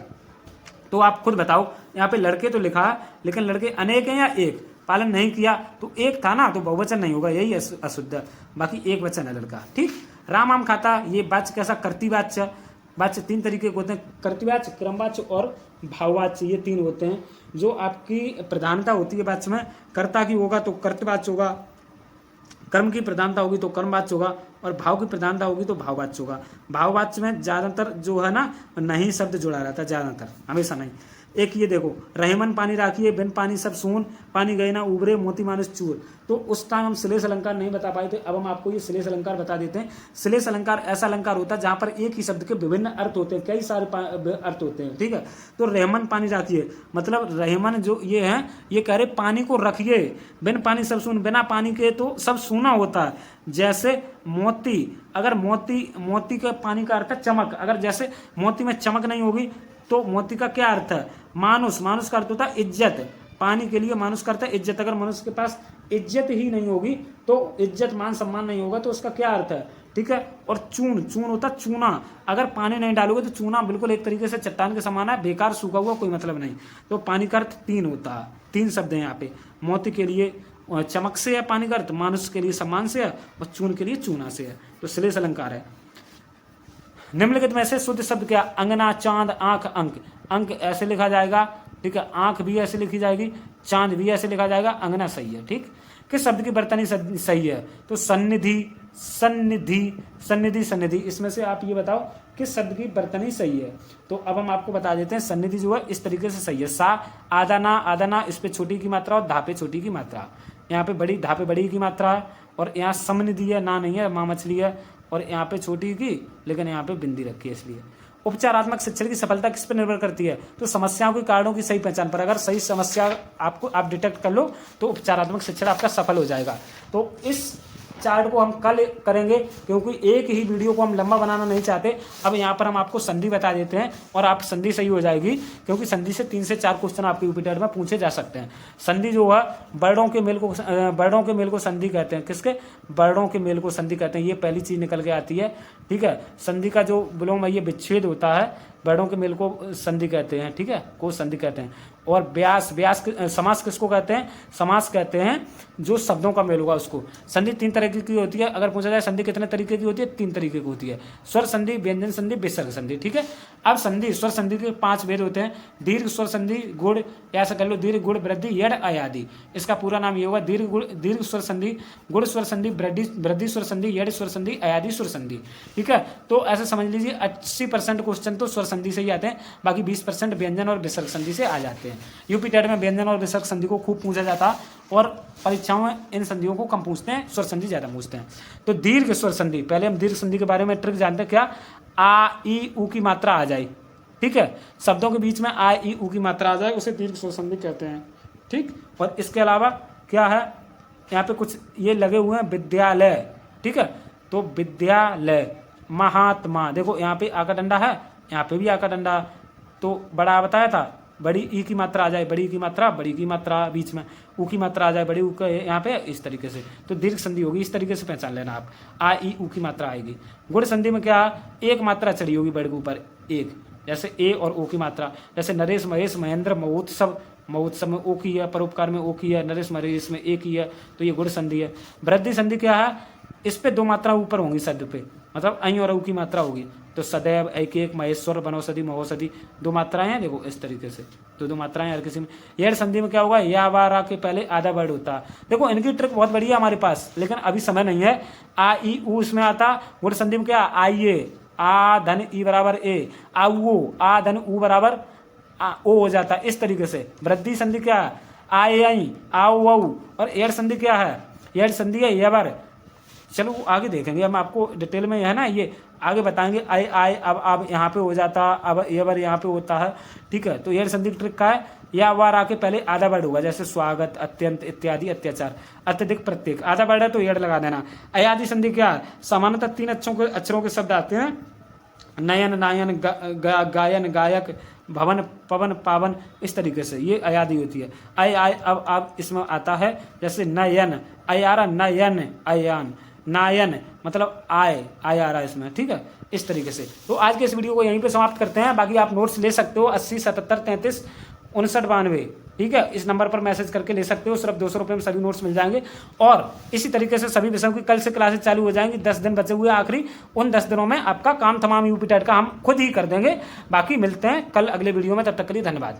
Speaker 1: तो आप खुद बताओ, यहाँ पे लड़के तो लिखा है लेकिन लड़के अनेक हैं या एक? पालन नहीं किया तो एक था ना, तो बहुवचन नहीं होगा, यही अशुद्ध। बाकी एक वचन है लड़का। ठीक, राम आम खाता, ये वाच्य कैसा? कर्तृवाच्य। वाच्य तीन तरीके के होते हैं, कर्तृवाच्य, क्रमवाच्य और भाववाच्य, ये तीन होते हैं। जो आपकी प्रधानता होती है वाच्य में, कर्ता की होगा तो कर्तृवाच्य होगा, कर्म की प्रधानता होगी तो कर्मवाच्य होगा, और भाव की प्रधानता होगी तो भाववाच्य होगा। भाववाच्य में ज्यादातर जो है ना नहीं शब्द जुड़ा रहता है, ज्यादातर, हमेशा नहीं। एक ये देखो, रहमन पानी राखिए, बिन पानी सब सून, पानी गए ना उबरे, मोती मानुष चूर। तो उस टाइम हम श्लेष अलंकार नहीं बता पाए थे, अब हम आपको ये श्लेष अलंकार बता देते हैं। श्लेष अलंकार ऐसा अलंकार होता है जहां पर एक ही शब्द के विभिन्न अर्थ होते हैं, कई सारे अर्थ होते हैं। ठीक है, तो रहमन पानी राखिए मतलब रहमन जो ये है, ये कह रहे पानी को रखिए, बिन पानी सब सून, बिना पानी के तो सब सूना होता है। जैसे मोती, अगर मोती के पानी का अर्थ है चमक, अगर जैसे मोती में चमक नहीं होगी तो मोती का क्या अर्थ है? मानुष का अर्थ होता है इज्जत, पानी के लिए मानुष का अर्थ है इज्जत। अगर मनुष्य के पास इज्जत ही नहीं होगी तो इज्जत मान सम्मान नहीं होगा, तो उसका क्या अर्थ है? ठीक है, और चून होता चूना, अगर पानी नहीं डालोगे तो चूना बिल्कुल एक तरीके से चट्टान के समान है, बेकार सूखा हुआ, कोई मतलब नहीं। तो पानी का अर्थ तीन होता है, तीन शब्द है यहाँ पे। मोती के लिए चमक से है पानी का अर्थ, मानुष के लिए सम्मान से है, और चून के लिए चूना से है। तो श्लेष अलंकार है। निम्नलिखित में से शुद्ध शब्द क्या? अंगना, चांद, आंख, अंक। अंक ऐसे लिखा जाएगा, ठीक है, आंख भी ऐसे लिखी जाएगी, चांद भी ऐसे लिखा जाएगा, अंगना सही है। ठीक, किस शब्द की बर्तनी सही है? तो सन्निधि। इसमें से आप ये बताओ किस शब्द की बर्तनी सही है? तो अब हम आपको बता देते हैं, सन्निधि जो है इस तरीके से सही है। सा आदाना, इस पे छोटी की मात्रा और धापे छोटी की मात्रा, यहाँ पे बड़ी, धापे बड़ी की मात्रा है, और यहाँ समनिधि है, ना नहीं है, माँ मछली है, और यहाँ पे छोटी की, लेकिन यहाँ पे बिंदी रखी है इसलिए। उपचारात्मक शिक्षण की सफलता किस पर निर्भर करती है? तो समस्याओं के कारणों की सही पहचान पर। अगर सही समस्या आप डिटेक्ट कर लो तो उपचारात्मक शिक्षण आपका सफल हो जाएगा। तो इस चार्ट को हम कल करेंगे, क्योंकि एक ही वीडियो को हम लंबा बनाना नहीं चाहते। अब यहाँ पर हम आपको संधि बता देते हैं और आप संधि सही हो जाएगी, क्योंकि संधि से 3 से 4 क्वेश्चन आपके यूपी टेट में पूछे जा सकते हैं। संधि जो है वर्णों के मेल को संधि कहते हैं। किसके? वर्णों के मेल को संधि कहते हैं। ये पहली चीज निकल के आती है। ठीक है, संधि का जो विलोम है ये विच्छेद होता है, वर्णों के मेल को संधि कहते हैं। ठीक है, को संधि कहते हैं। और व्यास समास किसको कहते हैं? समास कहते हैं जो शब्दों का मेल होगा उसको। संधि 3 तरह की होती है। अगर पूछा जाए संधि कितने तरीके की होती है? 3 तरीके की होती है। स्वर संधि, व्यंजन संधि, विसर्ग संधि। ठीक है, अब संधि, स्वर संधि के 5 भेद होते हैं। दीर्घ स्वर संधि, गुण, ऐसा कर लो, दीर्घ, गुण, वृद्धि, यड, अयादि। इसका पूरा नाम ये होगा, दीर्घ स्वर संधि, गुण स्वर संधि, वृद्धि स्वर संधि, यड स्वर संधि, अयादि स्वर संधि। ठीक है, तो ऐसे समझ लीजिए 80% क्वेश्चन तो स्वर संधि से ही आते हैं, बाकी 20% व्यंजन और विसर्ग संधि से आ जाते हैं। यूपी टेट में व्यंजन और विसर्ग संधि को खूब पूछा जाता है, और परीक्षाओं में इन संधियों को कम पूछते हैं, स्वर संधि ज्यादा पूछते हैं। तो दीर्घ स्वर संधि, पहले हम दीर्घ संधि के बारे में ट्रिक जानते हैं। क्या? आ ई उ की मात्रा आ जाए। ठीक है, शब्दों के बीच में आ ई उ की मात्रा आ जाए, उसे दीर्घ स्वर संधि कहते हैं। ठीक, और इसके अलावा क्या है, यहाँ पे कुछ ये लगे हुए हैं, विद्यालय। ठीक है, तो विद्यालय महात्मा। देखो यहाँ पे आ का डंडा है, यहाँ पे भी आ का डंडा, तो बड़ा बताया था, बड़ी ई की मात्रा आ जाए, बड़ी की मात्रा, बड़ी की मात्रा बीच में, ऊ की मात्रा आ जाए, बड़ी ऊ का यहाँ पे, इस तरीके से। तो दीर्घ संधि होगी, इस तरीके से पहचान लेना आप। आ ई ऊ की मात्रा आएगी। गुण संधि में क्या, एक मात्रा चढ़ी होगी बड़े के ऊपर, एक, जैसे ए और ओ की मात्रा, जैसे नरेश महेश महेंद्र महोत्सव, महोत्सव में ओ की है, परोपकार में ओ की है, नरेश महेश में ए की है, तो ये गुण संधि है। वृद्धि संधि क्या है, इस पे दो मात्रा ऊपर होंगी शब्द पे, मतलब ऐ और ऊ की मात्रा होगी, तो सदैव, एक एक, महेश्वर, बनौषधि, महोषधि, दो मात्राएं हैं। देखो इस तरीके से दो मात्राएं हर किसी में। यह संधि में क्या होगा, या वारा के पहले आधा वर्ड होता है। देखो इनकी ट्रिक बहुत बढ़िया है हमारे पास, लेकिन अभी समय नहीं है। आ ई ऊ इसमें आता, गुण संधि में क्या, आइए, आ धन ई बराबर ए, आओ, आ धन ऊ बराबर ओ हो जाता है, इस तरीके से। वृद्धि संधि क्या है, आए आई, आओ औ, और एयर संधि क्या है, एयर संधि है यवर। चलो आगे देखेंगे हम, आपको डिटेल में है ना, ये आगे बताएंगे। आए आए, अब यहाँ पे हो जाता, अब एवर यहाँ पे होता है, ठीक है। तो एयर संधि की ट्रिक का है, या वार आके पहले आधा वर्ड होगा, जैसे स्वागत, अत्यंत, इत्यादि, अत्याचार, अत्यधिक, प्रत्येक, आधा वर्ड है तो एयर लगा देना। अयादि संधि क्या है, सामान्यतः 3 अक्षरों के शब्द आते हैं, नयन, नायन, गायन, गायक, भवन, पवन, पावन, इस तरीके से ये अयादि होती है। आय आय, अब इसमें आता है, जैसे नयन, अयारा, नयन, अयान, नायन, मतलब आय, आय आ रहा है इसमें, ठीक है, इस तरीके से। तो आज के इस वीडियो को यहीं पे समाप्त करते हैं। बाकी आप नोट्स ले सकते हो 80 77 33 59 92, ठीक है, इस नंबर पर मैसेज करके ले सकते हो। सिर्फ 200 रुपये में सभी नोट्स मिल जाएंगे। और इसी तरीके से सभी विषयों की कल से क्लासेस चालू हो जाएंगी। 10 दिन बचे हुए आखिरी, उन 10 दिनों में आपका काम तमाम यूपी टेट का हम खुद ही कर देंगे। बाकी मिलते हैं कल अगले वीडियो में, तब तक के लिए धन्यवाद।